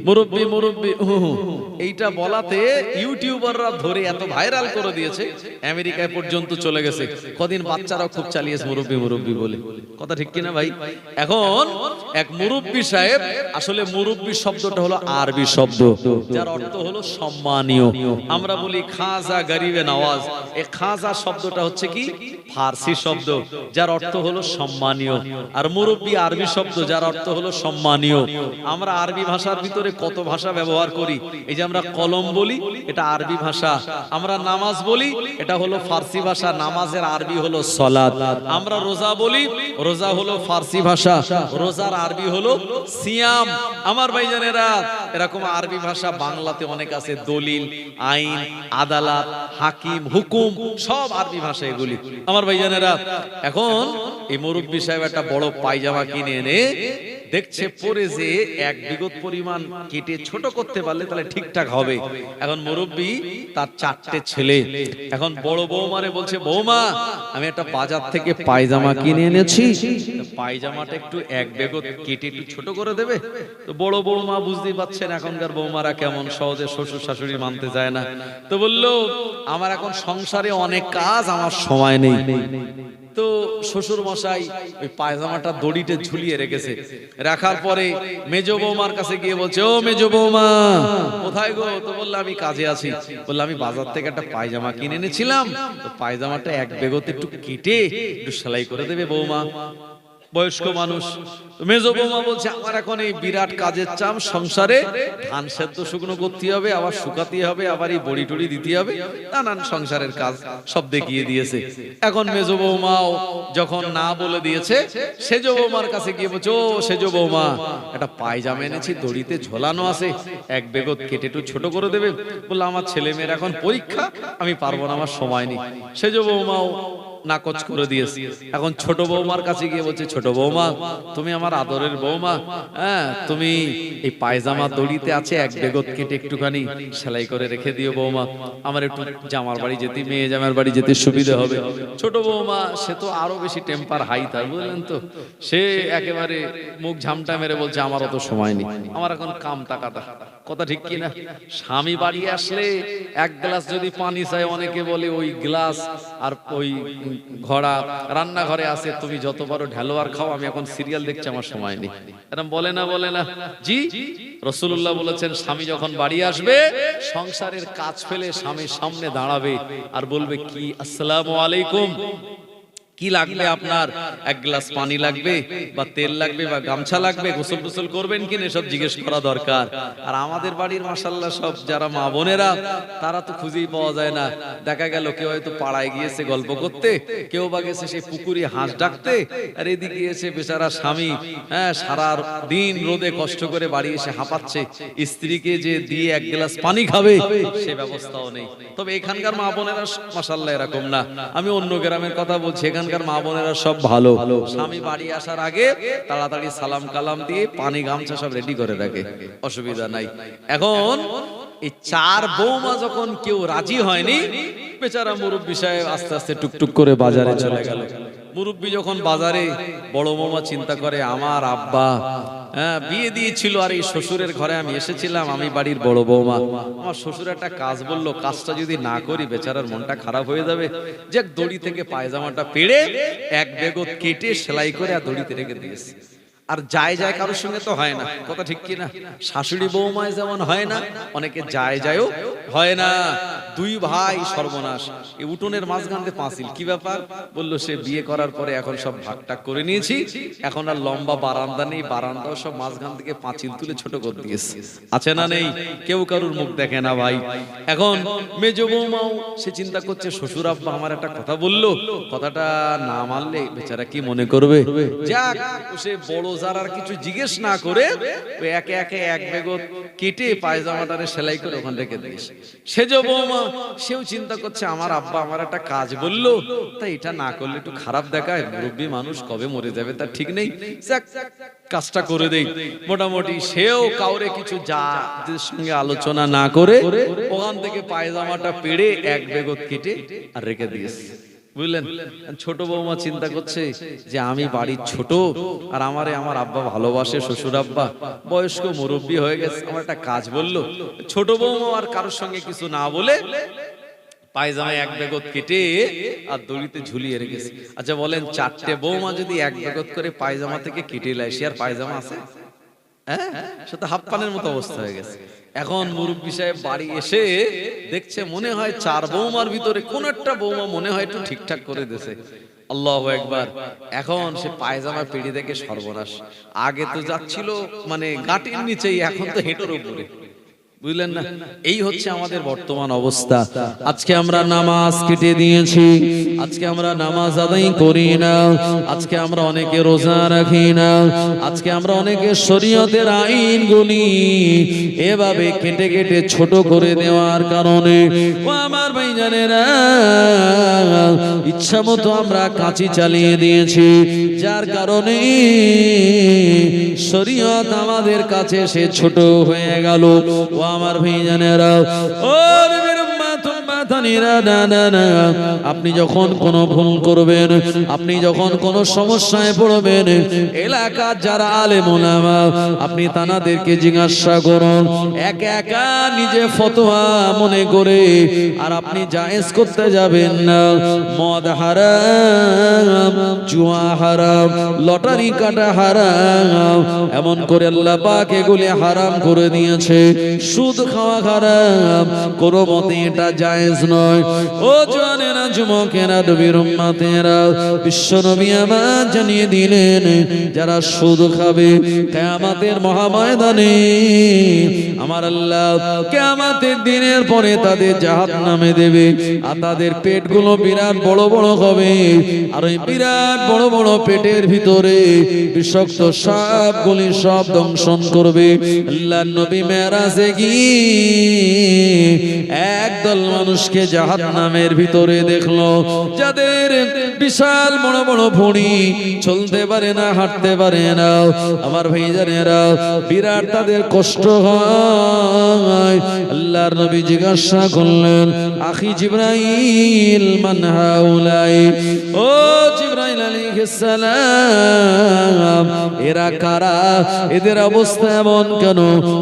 Speaker 2: মুরব্বি মুরব্বি। এইটা বলাতে ইউটিউবাররা ধরে এত ভাইরাল করে দিয়েছে, আমেরিকায় পর্যন্ত চলে গেছে। কদিন বাচ্চারাও খুব চালিয়েছে মুরব্বি মুরব্বি বলে। কথা ঠিক কিনা ভাই? এখন এক মুরব্বি সাহেব, আসলে মুরব্বি শব্দটা হলো আরবি শব্দ, যার অর্থ হলো সম্মানীয়। আমরা বলি খাজা গরিবে নওয়াজ, এই খাজা শব্দটা হচ্ছে কি ফার্সি শব্দ, যার অর্থ হলো সম্মানীয়। আর মুরব্বি আরবি শব্দ, যার অর্থ হলো সম্মানীয়। আমরা আরবি ভাষার ভিতরে কত ভাষা ব্যবহার করি। এই যে আমরা কলম বলি, এটা আরবি ভাষা। আমরা নামাজ বলি, এটা হলো ফার্সি ভাষা, নামাজের আরবি হলো সালাত। আমরা রোজা বলি, রোজা হলো ফার্সি ভাষা, রোজার আরবি হলো সিয়াম। আমার ভাইজানেরা, এরকম আরবি ভাষা বাংলাতে অনেক আছে, দলিল, আইন, আদালত, হাকিম, হুকুম, সব আরবি ভাষা এগুলি। আমার ভাইজানেরা, এখন এই মুরব্বি সাহেব একটা বড় পায়জামা কিনে এনে দেখছে পরে যে এক বিগত পরিমাণ কেটে ছোট করতে পারলে তাহলে ঠিকঠাক হবে। এখন মুরব্বি তার 4টে ছেলে, এখন বড় বৌমারে বলছে, বৌমা আমি একটা বাজার থেকে পায়জামা কিনে এনেছি, পায়জামাটা একটু এক বেগত কেটে একটু ছোট করে দেবে। তো বড় বৌমা বুঝতেই পাচ্ছেন এখনকার বৌমারা কেমন, সহজে শ্বশুর শাশুড়ি মানতে যায় না। তো বললো, আমার এখন সংসারে অনেক কাজ, আমার সময় নেই। তো শ্বশুর মশাই ওই পায়জামাটা দড়িতে ঝুলিয়ে রেখেছে। রাখার পরে মেজো বৌমার কাছে গিয়ে বলছে, ও মেজো বৌমা কোথায় গো? তো বললো, আমি কাজে আছি। বললো, আমি বাজার থেকে একটা পায়জামা কিনে এনেছিলাম, তো পায়জামাটা এক বেগতে একটু কেটে একটু সেলাই করে দেবে বৌমা। বয়স্ক মানুষ। মেজো বৌমা বলছে, আমার এখন এই বিরাট কাজের চাপ, সংসারে ধান সেদ্ধ শুকনো করতে হবে, আবার শুকাতে হবে, আবার এই বড়ি টড়ি দিতে হবে, নানান সংসারের কাজ সব দেখিয়ে দিয়েছে। এখন মেজো বৌমাও যখন না বলে দিয়েছে, সেজো বৌমার কাছে গিয়ে বলছে, ও সেজো বৌমা একটা পায়জামা এনেছি, দড়িতে ঝোলানো আছে, এক বেগত কেটে একটু ছোট করে দেবে। বললো, আমার ছেলে মেয়ের এখন পরীক্ষা, আমি পারবো না, আমার সময় নেই। সেজো বৌমাও নাকচ করে দিয়েছে। এখন ছোট বৌমার কাছে গিয়ে বলছে, ছোট বৌমা তুমি আমার আদরের বৌমা, হ্যাঁ তুমি এই পায়জামা দড়িতে আছে, এক বেগত কেটে একটুখানি সেলাই করে রেখে দিও বৌমা, আমার একটু জামার বাড়ি যেতে, মেয়ে জামার বাড়ি যেতে সুবিধা হবে। ছোট বৌমা সে তো আরো বেশি টেম্পার হাই তার, বুঝলেন তো, সে একেবারে মুখ ঝামটা মেরে বলছে, আমার অত সময় নেই, আমার এখন কাম তাকাতা। কথা ঠিক কিনা? স্বামী বাড়ি আসলে এক গ্লাস যদি পানি চাই, অনেকে বলে ওই গ্লাস আর ওই ঘোড়া রান্নাঘরে আছে, তুমি যত পারো ঢেলো আর খাও, আমি এখন সিরিয়াল দেখছি, আমার সময় নেই। এরকম বলে না, বলে না? জি, রাসূলুল্লাহ বলেছেন, স্বামী যখন বাড়ি আসবে সংসারের কাজ ফেলে স্বামীর সামনে দাঁড়াবে আর বলবে, কি আসসালামু আলাইকুম, কি লাগবে আপনার? এক গ্লাস পানি লাগবে, বা তেল লাগবে, বা গামছা লাগবে, গোসল গোসল করবেন কিনা, সব জিজ্ঞেস করা দরকার। আর আমাদের বাড়ির মাশাআল্লাহ সব যারা মা বোনেরা, তারা তো খুঁজেই পাওয়া যায় না। দেখা গেল কেউ হয়তো পাড়ায় গিয়েছে গল্প করতে, কেউ বা গেছে সেই পুকুরে হাঁস ডাকতে, আর এদিকে এসে বেচারা স্বামী, হ্যাঁ সারা দিন রোদে কষ্ট করে বাড়ি এসে হাঁপাচ্ছে, স্ত্রীকে যে দিয়ে এক গ্লাস পানি খাবে সে ব্যবস্থাও নেই। তবে এখানকার মা বোনেরা মাশাআল্লাহ এরকম না। আমি অন্য গ্রামের কথা বলছি, এখানকার মা বোনেরা সব ভালো। স্বামী বাড়ি আসার আগে তাড়াতাড়ি সালাম কালাম দিয়ে পানি গামছা সব রেডি করে রাখে, অসুবিধা নাই। এখন এই 4 বৌমা যখন কেউ রাজি হয়নি, বেচারা মুরব্বি সাহেব আস্তে আস্তে টুকটুক করে বাজারে চলে গেল। মুরব্বি যখন বাজারে, বড় বৌমা চিন্তা করে, আমার আব্বা বিয়ে দিয়েছিল, আর এই শ্বশুরের ঘরে আমি এসেছিলাম, আমি বাড়ির বড় বৌমা, আমার শ্বশুর একটা কাজ বললো, কাজটা যদি না করি বেচারার মনটা খারাপ হয়ে যাবে। যে দড়ি থেকে পায়জামাটা পেড়ে এক বেগত কেটে সেলাই করে আর দড়িতে রেখে দিয়েছে। আর যায় যায় কারোর সঙ্গে তো হয় না, কথা ঠিক কিনা? শাশুড়ি বৌমায় যেমন হয় না, অনেকে যায় যায়ও হয় না। 2 ভাই সর্বনাশ, এই উঠোনের মাঝখানে পাঁচিল, কি ব্যাপার? বললো, সে বিয়ে করার পরে এখন সব ভাগটাক করে নিয়েছি, এখন আর লম্বা বারান্দা নেই, বারান্দাও সব মাঝখান থেকে পাঁচিল তুলে ছোট করে দিয়েছে। আছে না নেই? কেউ কারুর মুখ দেখে না ভাই। এখন মেজো বৌমাও সে চিন্তা করছে, শ্বশুর আব্বা আমার একটা কথা বললো, কথাটা না মানলে বেচারা কি মনে করবে। যাক, সে বড় জার আর কিছু জিজ্ঞেস না করে ওই একে একে এক বেগত কেটে পায়জামাটারে সেলাই করে ওখানে রেখে দিয়েছে। সেজ বৌমা সেও চিন্তা করছে আমার আব্বা আমার একটা কাজ বললো, তাই এটা না করলে একটু খারাপ দেখায়, মুরব্বী মানুষ কবে মরে যাবে তার ঠিক নেই, কাজটা করে দেই। মোটামুটি সেও কাউরে কিছু যাদের সঙ্গে আলোচনা না করে ওখান থেকে পায়জামাটা পেড়ে এক বেগত কেটে আর রেখে দিয়েছে, বুঝলেন। ছোট বৌমা চিন্তা করছে যে আমি বাড়ির ছোট আর আমারে আমার আব্বা ভালোবাসে, শ্বশুর আব্বা বয়স্ক মুরব্বী হয়ে গেছে, আমার একটা কাজ বললো। ছোট বৌমা আর কারোর সঙ্গে কিছু না বলে পায়জামায় এক বেগত কেটে আর দড়িতে ঝুলিয়ে রেখেছে। আচ্ছা বলেন, চারটে বৌমা যদি এক বেগত করে পায়জামা থেকে কেটে লাই, সে আর পায়জামা আছে? হ্যাঁ, সে তো হাফ পানের মতো অবস্থা হয়ে গেছে। এখন মুরব্বী সাহেব বাড়ি এসে দেখছে মনে হয় চার বৌমার ভিতরে কোন একটা বৌমা মনে হয় একটু ঠিকঠাক করে দিয়েছে। আল্লাহু আকবার। এখন সে পায়জামা পেড়ে দেখে সর্বনাশ, আগে তো যাচ্ছিল মানে গাঁটির নিচেই, এখন তো হেঁটোর উপরে, বুঝলেন না? এই হচ্ছে আমাদের বর্তমান অবস্থা। আজকে আমরা নামাজ কেটে দিয়েছি, আজকে আমরা নামাজ আদায় করি না, আজকে আমরা অনেকে রোজা রাখি না, আজকে আমরা অনেকে শরীয়তের আইনগুলি এভাবে কেটে কেটে ছোট করে দেওয়ার কারণে ও আমার ভাইজানেরা ইচ্ছা মতো আমরা কাঁচি চালিয়ে দিয়েছি, যার কারণে শরীয়ত আমাদের কাছে সে ছোট হয়ে গেল। ও আমার ভাইজানেরা, ও নবীর উম্মত উম্মতানিরা, না না না, আপনি যখন কোনো ভুল করবেন, আপনি যখন কোনো সমস্যায় পড়বেন, এলাকার যারা আলেম ওলামা আপনি তানাদেরকে জিজ্ঞাসা করুন, একা একা নিজে ফতোয়া মনে করে আর আপনি জায়েজ করতে যাবেন না। মদ হারাম, জুয়া হারাম, লটারি কাটা হারাম, এমন করে আল্লাহ পাক এগুলি হারাম করে দিয়েছে। সুদ খাওয়া হারাম, কোনো মতে এটা জায়েজ নয়। ও জওয়ানেরা, যুবকেরা, নবীর উম্মতেরা, বিশ্ব নবী আমার জানিয়ে দিলেন যারা সুদ খাবে কিয়ামতের মহাময়দানে আমার আল্লাহ কিয়ামতের দিনের পরে তাদের জাহান্নামে দেবে, আর তাদের পেটগুলো বিরাট বড় বড় হবে, আর ওই বিরাট বড় বড় পেটের ভিতরে বিষাক্ত সাপগুলি সব দংশন করবে। আল্লাহর নবী মেরাজে গিয়ে একদল মানুষকে জাহান্নামের ভিতরে দেখলো, যাদের বিশাল বড় বড় ভুঁড়ি, চলতে পারে না, হাঁটতে পারে না। আমার ভাইজানেরা, বিরাট তাদের কষ্ট হয়। আল্লাহর নবী জিজ্ঞাসা করলেন, আখি জিবরাইল মান হাউলাই, ও জিবরাইল আলাইহিস সালাম, এরা কারা, এদের অবস্থা এমন কেন?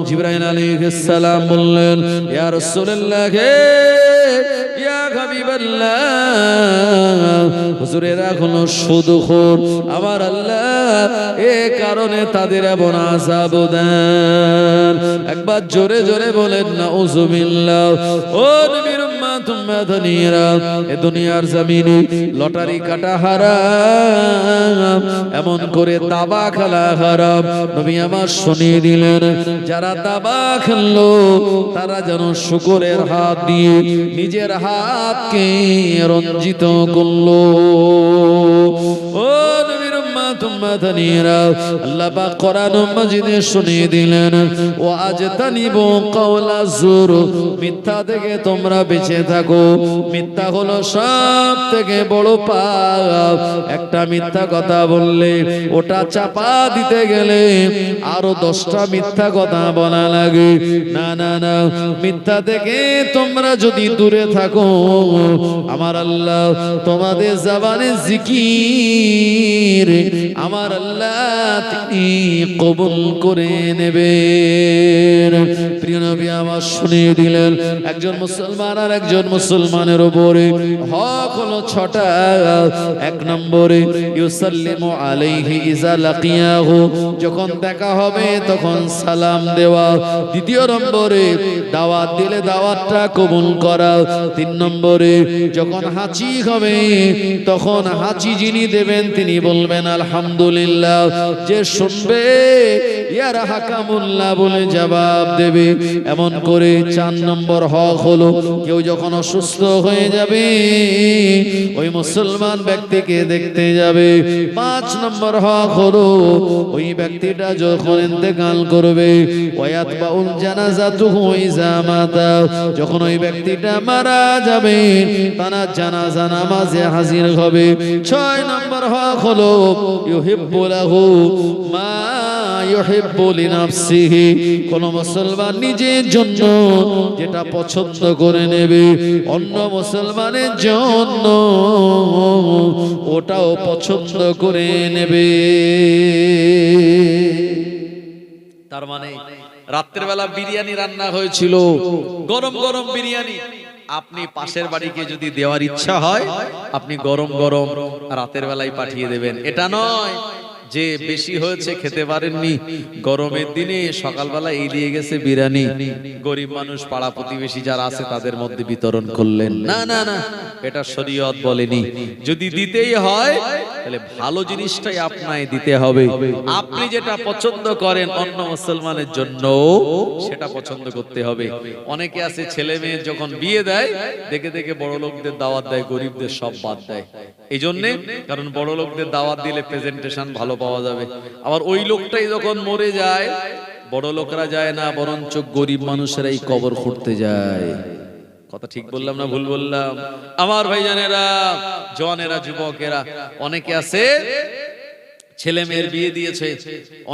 Speaker 2: জিবরাইল আলাইহিস সালাম বললেন, ইয়া রাসূলুল্লাহ, ইয়া হাবিবাল্লাহ, হুজুর এরা হলো সুদখোর, আমার আল্লাহ এ কারণে তাদের এমন আযাব দেন। একবার জোরে জোরে বলেন নাউযুবিল্লাহ। ও নবীর উম্মত উম্মতানিরা, এ দুনিয়ার জমিনে লটারি কাটা হারাম, এমন করে তাবা খেলা হারাম। নবী আমার শুনিয়ে দিলেন, যারা তাবা খেললো তারা যেন শুকরের হাত দিয়ে নিজের হাতকে রঞ্জিত করলো। ও নবীর উম্মত উম্মতানিরা, আল্লাহ পাক কোরআন মাজিদে শুনিয়ে দিলেন, ও আজতানিবু কাওলা যুর, মিথ্যা থেকে তোমরা বেঁচে থাকো। মিথ্যা হলো সব থেকে বড় পাপ। একটা মিথ্যা কথা বললে ওটা চাপা দিতে গেলে আরো 10টা মিথ্যা কথা বলা লাগে। না না না, মিথ্যা থেকে তোমরা যদি দূরে থাকো, আমার আল্লাহ তোমাদের জবানে জিকির আমার আল্লাহ তিনি কবুল করে নেবেন। প্রিয় নবী আমার শুনিয়ে দিলেন, একজন মুসলমান আর একজন মুসলমানের উপরে হক হলো 6টা। 1 নম্বরে ইউসাল্লিমু আলাইহি ইজা লাকিয়াহু, যখন দেখা হবে তখন সালাম দেওয়া। 2 নম্বরে দাওয়াত দিলে দাওয়াতটা কবুল করা। 3 নম্বরে যখন হাঁচি হবে তখন হাঁচি যিনি দেবেন তিনি বলবেন আলহামদুলিল্লাহ। যে শুনবে
Speaker 1: ইয়ারহাকামুল্লাহ বলে জবাব দেবে। এমন করে 4 নম্বর হক হলো, কেউ যখন অসুস্থ হয়ে যাবে ওই মুসলমান ব্যক্তিকে দেখতে যাবে। 5 নম্বর হক হলো, ওই ব্যক্তিটা যখন ইন্তেকাল করবে ওয়ায়াতবাউল জানাজাতুহু ইযা মাতা, যখন ওই ব্যক্তিটা মারা যাবে তার জানাজা নামাজে হাজির হবে। 6 নম্বর হক হলো ইউহিব্বু লাহু মা ইউহিব্বু লিনাফসিহি, কোন মুসলমান নিজের জন্য যেটা পছন্দ করে নেবে অন্য মুসলমানের জন্য ওটাও পছন্দ করে নেবে।
Speaker 2: তার মানে রাত্রের বেলা বিরিয়ানি রান্না হয়েছিল, গরম গরম বিরিয়ানি, আপনি পাশের বাড়িকে যদি দেওয়ার ইচ্ছা হয় আপনি গরম গরম রাতের বেলায় পাঠিয়ে দেবেন। এটা নয় যে বেশি হয়েছে খেতে পারেননি, গরমের দিনে সকালবেলা এই দিয়ে গেছে বিরিয়ানি, গরিব মানুষ পাড়া প্রতিবেশী যারা আছে তাদের মধ্যে বিতরণ করলেন। না না না, এটা শরীয়ত বলেনি। যদি দিতেই হয় তাহলে ভালো জিনিসটাই আপনাকে দিতে হবে। আপনি যেটা পছন্দ করেন অন্য মুসলমানের জন্য সেটা পছন্দ করতে হবে। অনেকে আছে ছেলে মেয়ে যখন বিয়ে দেয় দেখে দেখে বড় লোকদের দাওয়াত দেয়, গরিবদের সব বাদ দেয়। এই জন্যে, কারণ বড় লোকদের দাওয়াত দিলে প্রেজেন্টেশন ভালো পাওয়া যাবে। আবার ওই লোকটাই যখন মরে যায় বড় লোকরা যায় না, বরঞ্চ গরিব মানুষেরাই কবর খুঁড়তে যায়। কথা ঠিক বললাম না ভুল বললাম? আমার ভাইজানেরা, জওয়ানেরা, যুবকেরা, অনেকে আছে ছেলে মেয়ের বিয়ে দিয়েছে,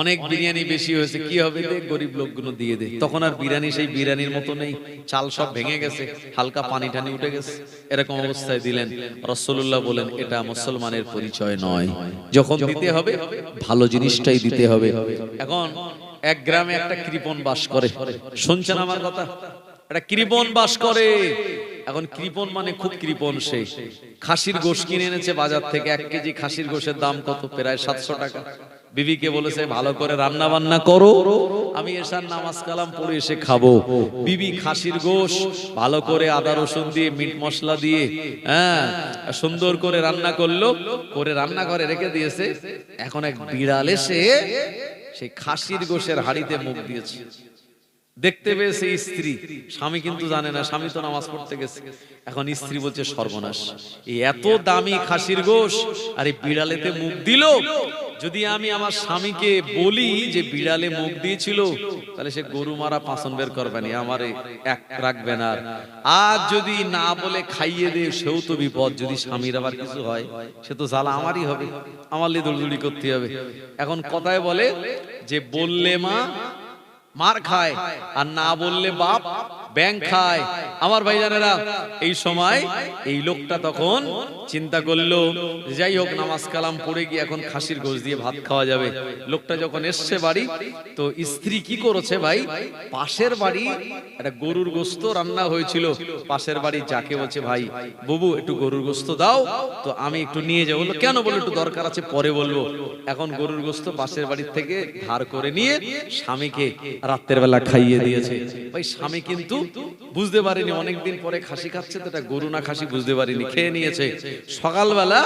Speaker 2: অনেক বিরিয়ানি বেশি হয়েছে, কি হবে রে, গরিব লোকগুলো দিয়ে দে। তখন আর বিরিয়ানি সেই বিরিয়ানির মতো নেই, চাল সব ভেঙে গেছে, হালকা পানি টানি উঠে গেছে, এরকম অবস্থায় দিলেন। রাসূলুল্লাহ বলেন এটা মুসলমানের পরিচয় নয়। যখন দিতে হবে ভালো জিনিসটাই দিতে হবে। এখন এক গ্রামে একটা কৃপণ বাস করে, শুনছেন আমার কথা? একটা কৃপণ বাস করে। এখন কৃপণ মানে খুব কৃপণ, সে খাসির গোশত কিনে এনেছে বাজার থেকে। 1 কেজি খাসির গোশের দাম কত? প্রায় 700 টাকা। বিবিকে বলেছে ভালো করে রান্না বান্না করো, আমি এশার নামাজ কালাম পড়ে এসে খাবো। বিবি খাসির গোশ ভালো করে আদা রসুন দিয়ে মিট মশলা দিয়ে সুন্দর করে রান্না করলো, করে রান্না করে রেখে দিয়েছে। এখন এক বিড়াল এসে সেই খাসির গোশের হাড়িতে মুখ দিয়েছে। দেখতে পেয়েছে স্ত্রী, স্বামী কিন্তু জানে না, স্বামী তো নামাজ পড়তে গেছে। এখন স্ত্রী বলছে সর্বনাশ, এই এত দামি খাসির গোশ আর এই বিড়ালেতে মুখ দিল। যদি আমি আমার স্বামীকে বলি যে বিড়ালে মুখ দিয়েছিল তাহলে সে গরু মারা পাঁচন বের করবে না, আমারে এক রাখবে না। আর যদি না বলে খাইয়ে দে সেও তো বিপদ, যদি স্বামীর আবার কিছু হয় সে তো জ্বালা আমারই হবে, আমার লিয়ে দৌড়দৌড়ি করতে হবে। এখন কথায় বলে যে বললে মা মার খায় আর না বললে বাপ ব্যাং খায়। আমার ভাইজানেরা, এই সময় এই লোকটা তখন চিন্তা করলো যাই হোক নামাজ কালাম পড়ে গিয়ে এখন খাসির গোশ দিয়ে ভাত খাওয়া যাবে। লোকটা যখন এসছে বাড়ি, তো স্ত্রী কি করেছে ভাই, পাশের বাড়ি একটা গরুর গোশত রান্না হয়েছিল, পাশের বাড়ি যাকে বলছে ভাই বুবু একটু গরুর গোশত দাও তো আমি একটু নিয়ে যাবো। বললো কেন? বললো একটু দরকার আছে, পরে বলবো। এখন গরুর গোশত পাশের বাড়ির থেকে ধার করে নিয়ে স্বামীকে রাতের বেলা খাইয়ে দিয়েছে। ভাই স্বামী কিন্তু বুঝতে পারেনি, অনেকদিন পরে খাসি খাচ্ছে তো এটা গরু না খাসি বুঝতে পারিনি, খেয়ে নিয়েছে। সকালবেলা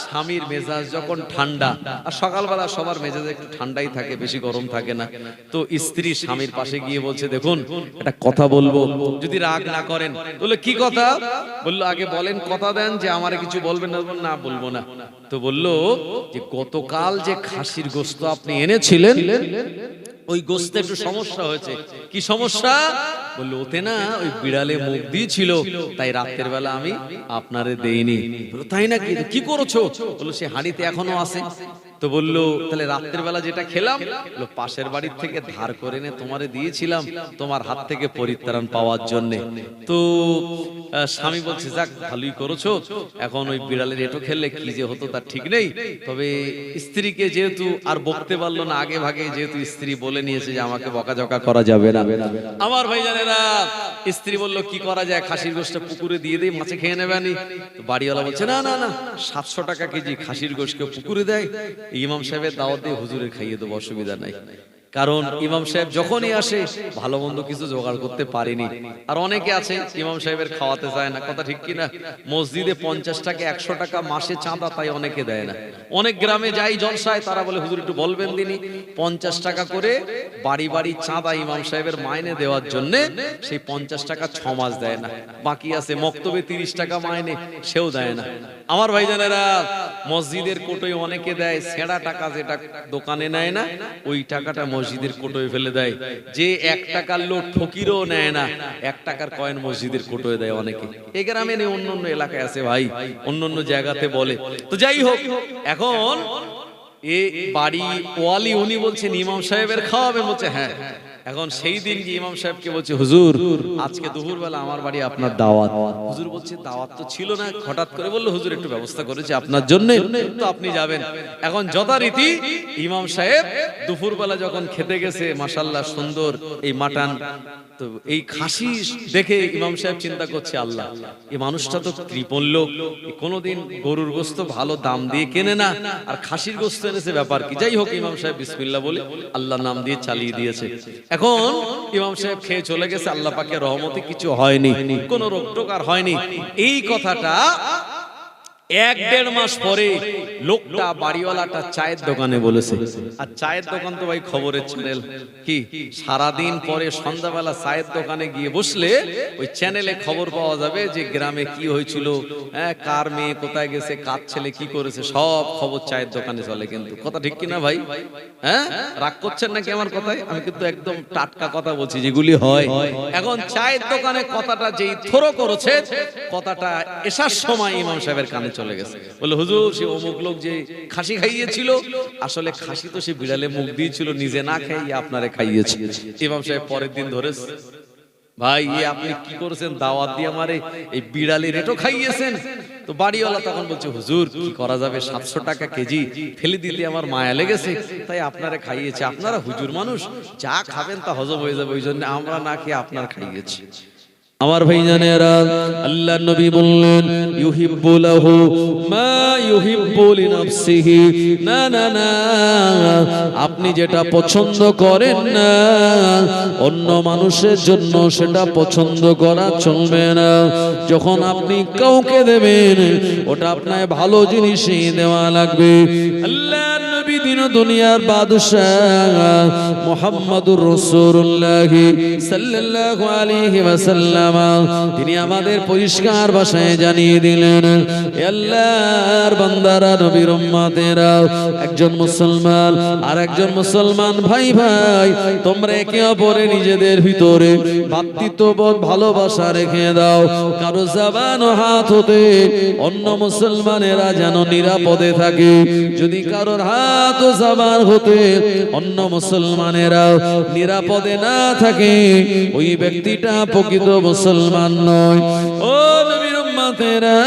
Speaker 2: স্বামীর মেজাজ যখন ঠান্ডা, আর সকালবেলা সবার মেজাজ একটু ঠান্ডাই থাকে, বেশি গরম থাকে না, তো স্ত্রী স্বামীর পাশে গিয়ে বলছে দেখুন একটা কথা বলবো, যদি রাগ না করেন। বললো কি কথা? বললো আগে বলেন, কথা দেন যে আমারে কিছু বলবেন না। না বলবো না। তো বললো যে গতকাল যে খাসির গোশত আপনি এনেছিলেন ওই গোশতে একটু সমস্যা হয়েছে। কি সমস্যা? বললো ওতে না ওই বিড়ালে মুখ দিয়েছিল, তাই রাতের বেলা আমি আপনারে দেইনি। বললো তাই নাকি? কি করেছো? বললো সে হাঁড়িতে এখনো আছে। তো বললো তাহলে রাতের বেলা যেটা খেলাম পাশের বাড়ির থেকে ধার করে এনে তোমারে দিয়েছিলাম তোমার হাত থেকে পরিত্রাণ পাওয়ার জন্য। তো স্বামী বলছে যাক ভালোই করেছো, এখন ওই বিড়ালের এটো খেললে কি যে হতো তার ঠিক নেই। তবে স্ত্রীকে যেহেতু আর বকতে পারলো না, আগে ভাগে যেহেতু স্ত্রী বলে নিয়েছে যে আমাকে বকাঝকা করা যাবে না। আমার ভাইজানেরা, স্ত্রী বললো কি করা যায়, খাসির গোশটা পুকুরে দিয়ে দেই, মাছে খেয়ে নেবে। তো বাড়িওয়ালা বলছে না না না, 700 টাকা কেজি খাসির গোশ কেউ পুকুরে দেয়? ইমাম সাহেবের দাওয়াত দিয়ে হুজুরে খাইয়ে দেবো, অসুবিধা নাই। কারণ ইমাম সাহেব যখনই আসে ভালো মন্দ কিছু জোগাড় করতে পারেনি। আর অনেকে আছে ইমাম সাহেবের খাওয়াতে চায় না, কথা ঠিক কিনা? মসজিদে 50 টাকা 100 টাকা মাসে চাঁদা, তাই অনেকে দেয় না। অনেক গ্রামে যাই জলসায়, তারা বলে হুজুর একটু বলবেন দিনই 50 টাকা করে বাড়ি বাড়ি চাঁদা ইমাম সাহেবের মাইনে দেওয়ার জন্য, সেই 50 টাকা 6 মাস দেয় না। বাকি আছে মক্তবে 30 টাকা মাইনে, সেও দেয় না। আমার ভাইজানেরা, মসজিদের কোটোয় অনেকে দেয় ছেঁড়া টাকা, যেটা দোকানে নেয় না, ওই টাকাটা মসজিদের কোটোয় ফেলে দেয়। যে 1 টাকার লোক ফকিরও নেয় না, 1 টাকার কয়েন মসজিদের কোটোয় দেয় অনেকে। এই গ্রামে নেই, অন্য অন্য এলাকায় আছে ভাই, অন্য অন্য জায়গাতে বলে। তো যাই হোক, এখন এই বাড়ি ওয়ালি উনি বলছেন ইমাম সাহেবের খাওয়াবে, বলছে হ্যাঁ। এখন সেই দিন কি ইমাম সাহেবকে বলছে হুজুর আজকে দুপুরবেলা আমার বাড়ি আপনার দাওয়াত। হুজুর বলছে দাওয়াত তো ছিল না, হঠাৎ করে বললো হুজুর একটু ব্যবস্থা করেছে আপনার জন্য, তো আপনি যাবেন। এখন যথারীতি ইমাম সাহেব দুপুরবেলা যখন খেতে গেছে, মাশাআল্লাহ সুন্দর এই মাটন, তো এই খাসি দেখে ইমাম সাহেব চিন্তা করছে আল্লাহ, এই মানুষটা তো কৃপণ লোক, কোনোদিন গরুর গোশত ভালো দাম দিয়ে কেনে না, আর খাসির গোশত এনেছে, ব্যাপার কি? যাই হোক, ইমাম সাহেব বিসমিল্লাহ বলে আল্লাহর নাম দিয়ে চালিয়ে দিয়েছে। এখন ইমাম সাহেব খেয়ে চলে গেছে, আল্লাহ পাকের রহমতে কিছু হয়নি, কোনো রোগ টোক আর হয়নি। এই কথাটা 1-1.5 মাস পরে লোকটা, বাড়িওয়ালাটা চায়ের দোকানে বলেছে। আর চায়ের দোকান তো ভাই খবরের চ্যানেল, কি সারাদিন পরে সন্ধ্যাবেলা চায়ের দোকানে গিয়ে বসলে ওই চ্যানেলে খবর পাওয়া যাবে যে গ্রামে কি হয়েছিল, হ্যাঁ, কার মেয়ে কোথায় গেছে, কার ছেলে কি করেছে, সব খবর চায়ের দোকানে চলে। কিন্তু কথা ঠিক কিনা ভাই? হ্যাঁ, রাগ করছেন নাকি আমার কথায়? আমি কিন্তু একদম টাটকা কথা বলছি, যেগুলি হয়। এখন চায়ের দোকানে কথাটা যেই থ্রো করেছে, কথাটা এসার সময় ইমাম সাহেবের কানে চলে গেছে। বলে হুজুর সে অমুক লোক যে খাসি খাইয়েছিল, আসলে খাসি তো সে বিড়ালে মুখ দিয়েছিল, নিজে না খাইয়ে আপনারে খাইয়েছে। ইমাম সাহেব পরের দিন ধরে, ভাই আপনি কি করেছেন, দাওয়াত দিয়ে আমারে এই বিড়ালে রেটো খাইয়েছেন। তো বাড়িওয়ালা তখন বলছে হুজুর কি করা যাবে, 700 টাকা কেজি ফেলে দিতে আমার মায়া লেগেছে, তাই আপনারা খাইয়েছে। আপনারা হুজুর মানুষ, যা খাবেন তা হজম হয়ে যাবে, ওই জন্য আমরা না খেয়ে আপনার খাইয়েছি।
Speaker 1: আমার ভাইজানেরা, আল্লাহর নবী বললেন ইউহিব্বু লাহু মা ইউহিব্বু লিনাফসিহি। না না না, আপনি যেটা পছন্দ করেন না, অন্য মানুষের জন্য সেটা পছন্দ করা চলবে না। যখন আপনি কাউকে দেবেন, ওটা আপনার ভালো জিনিসই দেওয়া লাগবে। আল্লাহর নবী দিন দুনিয়ার বাদশাহ মুহাম্মাদুর রাসূলুল্লাহ সাল্লাল্লাহু আলাইহি ওয়াসাল্লাম, তিনি আমাদের পরিষ্কার ভাষায় জানিয়ে দিলেন, আল্লাহর বান্দারা, নবীর উম্মতেরা, একজন মুসলমান আর একজন মুসলমান ভাই ভাই, তোমরা একে অপরের নিজেদের ভিতরে ভ্রাতৃত্ববোধ ভালোবাসা রেখে দাও। কারো জবান ও হাত হতে অন্য মুসলমানেরা যেন নিরাপদে থাকে। যদি কারোর হাত ও জবান হতে অন্য মুসলমানেরা নিরাপদে না থাকে, ওই ব্যক্তিটা প্রকৃত মুসলমান নয়। ও নবীর উম্মতেরা,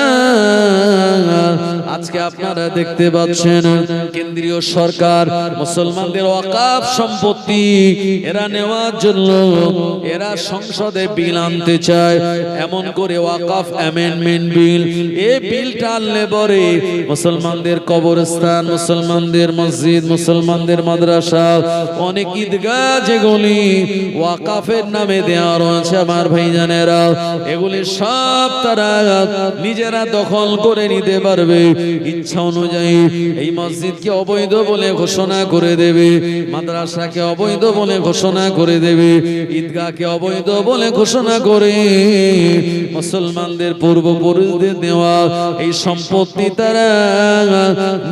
Speaker 1: আজকে আপনারা দেখতে পাচ্ছেন কেন্দ্রীয় সরকার মুসলমানদের ওয়াকাফ সম্পত্তি এরা নেওয়ার জন্য এরা সংসদে বিল আনতে চায়। এমন করে ওয়াকাফ অ্যামেন্ডমেন্ট বিল, এই বিলটা আনলে পরে মুসলমানদের কবরস্থান, মুসলমানদের মসজিদ, মুসলমানদের মাদ্রাসা, অনেক ঈদগাহ যেগুলি ওয়াকাফের নামে দেওয়া রয়েছে, আমার ভাইজানেরা, এগুলি সব তারা নিজেরা দখল করে নিতে পারবে ইচ্ছা অনুযায়ী। এই মসজিদকে অবৈধ বলে ঘোষণা করে দেবে, মাদ্রাসাকে অবৈধ বলে ঘোষণা করে দেবে, ঈদগাহকে অবৈধ বলে ঘোষণা করে মুসলমানদের পূর্বপুরুষদের দেওয়া এই সম্পত্তি তারা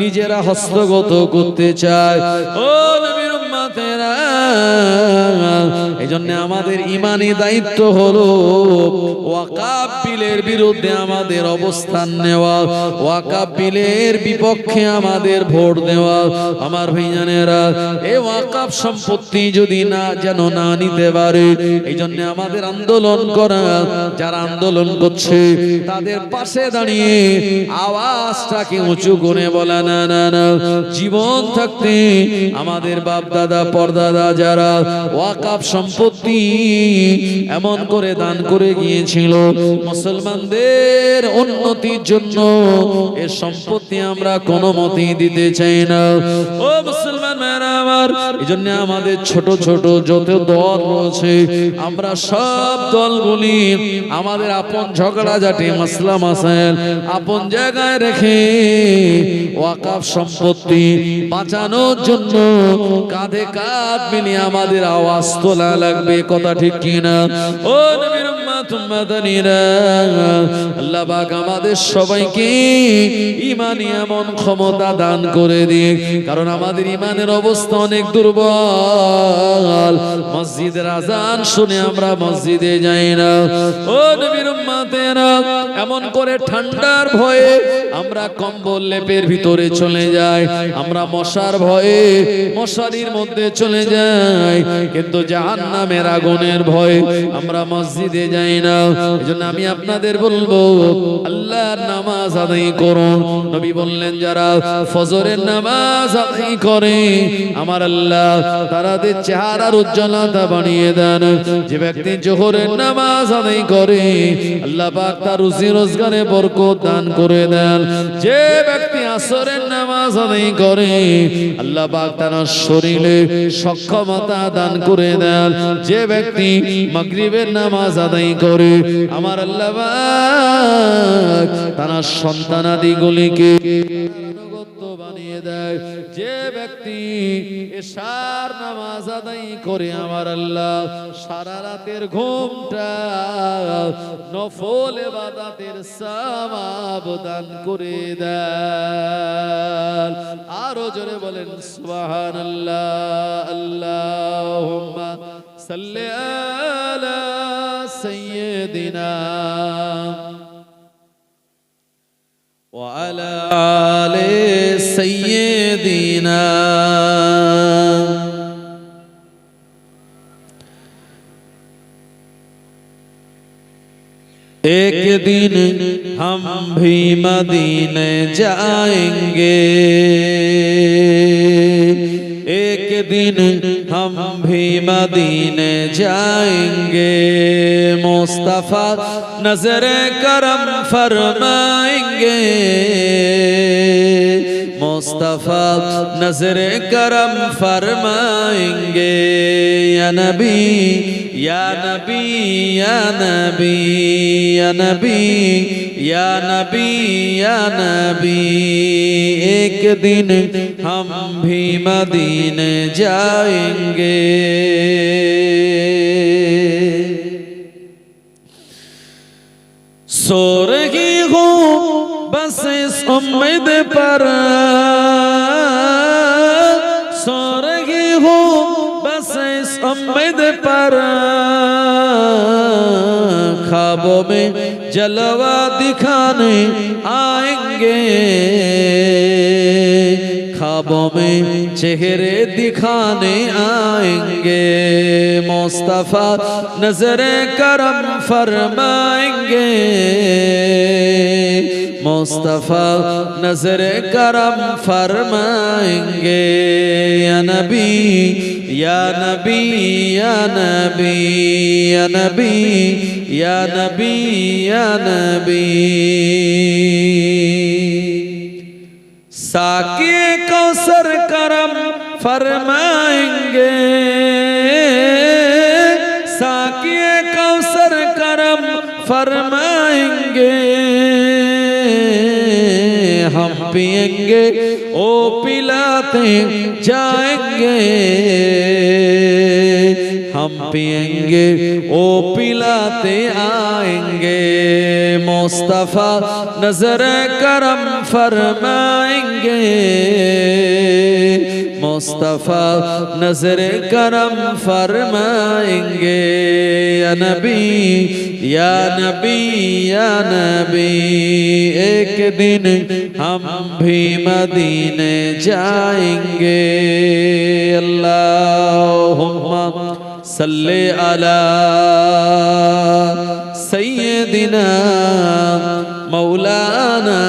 Speaker 1: নিজেরা হস্তগত করতে চায়। ও নবীর উম্মতেরা, এই জন্য আমাদের ইমানি দায়িত্ব হলো ওয়াকাফ বিলের বিরুদ্ধে আমাদের অবস্থান নেওয়া, ওয়াকাফ বিলের বিপক্ষে আমাদের ভোট দেওয়া। আমার ভাইজানেরা, এই ওয়াকাফ সম্পত্তি যদি না যেন না নিতে পারে, এই জন্য আমাদের আন্দোলন করা। যারা আন্দোলন করছে তাদের পাশে দাঁড়িয়ে আওয়াজটাকে উঁচু করে বলা, না না না, জীবন থাকতে আমাদের বাপ দাদা পরদাদা যারা ওয়াকাফ সম্পত্তি এমন করে দান করে গিয়েছিল মুসলমানদের উন্নতির জন্য, এ সম্পত্তি আমরা কোনো মতেই দিতে চাই না। ও মুসলমান এই জন্য আমাদের ছোট ছোট যত দল রয়েছে আমরা সব দলগুলি আমাদের আপন ঝগড়াঝাটি মাসলা মাসাইল আপন জায়গায় রেখে ওয়াকাফ সম্পত্তি বাঁচানোর জন্য কাঁধে কাঁধ মিলিয়ে আমাদের আওয়াজ তোলা লাগবে। কথা ঠিক কিনা? ও নবীর উম্মত উম্মাদানিরা, আল্লাহ পাক আমাদের সবাইকে ঈমানি এমন ক্ষমতা দান করে দিক, কারণ আমাদের ঈমানের অবস্থা অনেক দুর্বল। মসজিদের আজান শুনে আমরা মসজিদে যাই না। ও নবীর উম্মতেরা, এমন করে ঠান্ডার ভয়ে আমরা কম্বল লেপের ভিতরে চলে যাই, আমরা মশার ভয়ে মশারির মধ্যে চলে যাই, কিন্তু জাহান্নামের আগুনের ভয়ে আমরা মসজিদে যাই না। এজন্য আমি আপনাদের বলবো, আল্লাহর নামাজ আদায় করুন। নবী বললেন, যারা ফজরের নামাজ আদায় করে আমার আল্লাহ তাদের চেহারার উজ্জ্বলতা বাড়িয়ে দেন। যে ব্যক্তি জোহরের নামাজ আদায় করে আল্লাহ পাক তার রুজি রোজগারে বরকত দান করে দেন। যে ব্যক্তি আসরের নামাজ আদায় করে আল্লাহ পাক তার শরীরে সক্ষমতা দান করে দেন। যে ব্যক্তি মাগরিবের নামাজ আদায় করে আমার আল্লাহ পাক তার সন্তানাদিগুলিকে বানিয়ে দেয়। যে ব্যক্তি এশার নামাজ আদায় করে আমার আল্লাহ সারা রাতের ঘুমটা নফল ইবাদতের সওয়াব দান করে দেয়। আরো জোরে বলেন সুবহানাল্লাহ। আল্লাহুম্মা সাল্লি আলা সাইয়্যিদিনা وعلى آل سيدنا। एक दिन हम भी मदीने जाएंगे, एक दिन हम भी मदीने जाएंगे, मुस्तफा नजर करम फरमाएंगे, मुस्तफा नजर करम फरमाएंगे। या नबी या नबी या नबी या नबी या नबी या नबी, एक दिन हम भी मदीने जाएंगे। सो रही हूँ बस इस उम्मीद पर, सो रही हूँ बस इस उम्मीद पर, ख्वाबों में जलवा दिखाने आएंगे, ख्वाबों में चेहरे दिखाने आएंगे, मुस्तफा नजर करम फरमाएंगे, मुस्तफा नजर करम फरमाएंगे। या नबी या नबी या नबी या नबी या नबी या नबी, साक़ी कौसर करम फरमाएंगे, साक़ी कौसर करम फरमाएंगे, हम पिएंगे ओ पिलाते जाएंगे, हम पिएंगे ओ पिलाते आएंगे, मुस्तफा नजर करम फरमाएंगे, मुस्तफा नजर करम फरमाएंगे। या नबी या नबी या नबी, एक दिन हम भी मदीने जाएंगे। अल्लाहुम्मा सल्ले अला सय्यदिना मौलाना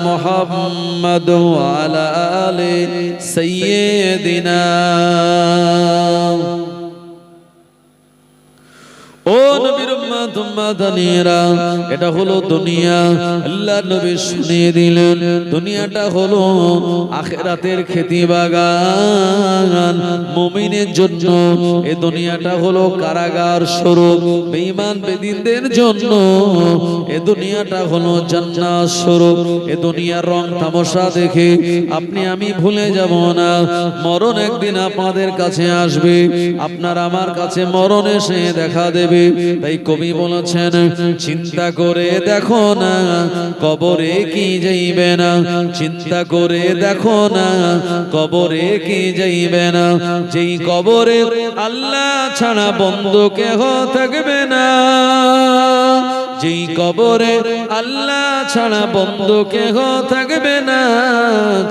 Speaker 1: मुहम्मद व अला आले सय्यदिना। ओ नबीर উম্মাতুম মাদানিরা, এটা হলো দুনিয়া। আল্লাহ নবী শুনিয়ে দিলেন দুনিয়াটা হলো আখিরাতের খেতি বাগান। মুমিনের জন্য এই দুনিয়াটা হলো কারাগার স্বরূপ, বেঈমান বেদিনদের জন্য এই দুনিয়াটা হলো জান্নাত স্বরূপ। এই দুনিয়ার রং তামাশা দেখে আপনি আমি ভুলে যাব না, মরণ একদিন আপনাদের কাছে আসবে, আপনার আমার কাছে মরণ এসে দেখা দেবে। তাই কবি বলেছেন, চিন্তা করে দেখো না কবরে কি যাইবে না, চিন্তা করে দেখো না কবরে কি যাইবে না। যেই কবরে আল্লাহ ছাড়া বন্ধু কেহ থাকবে না, যেই কবরে আল্লাহ ছাড়া বন্ধু কেহ থাকবে না,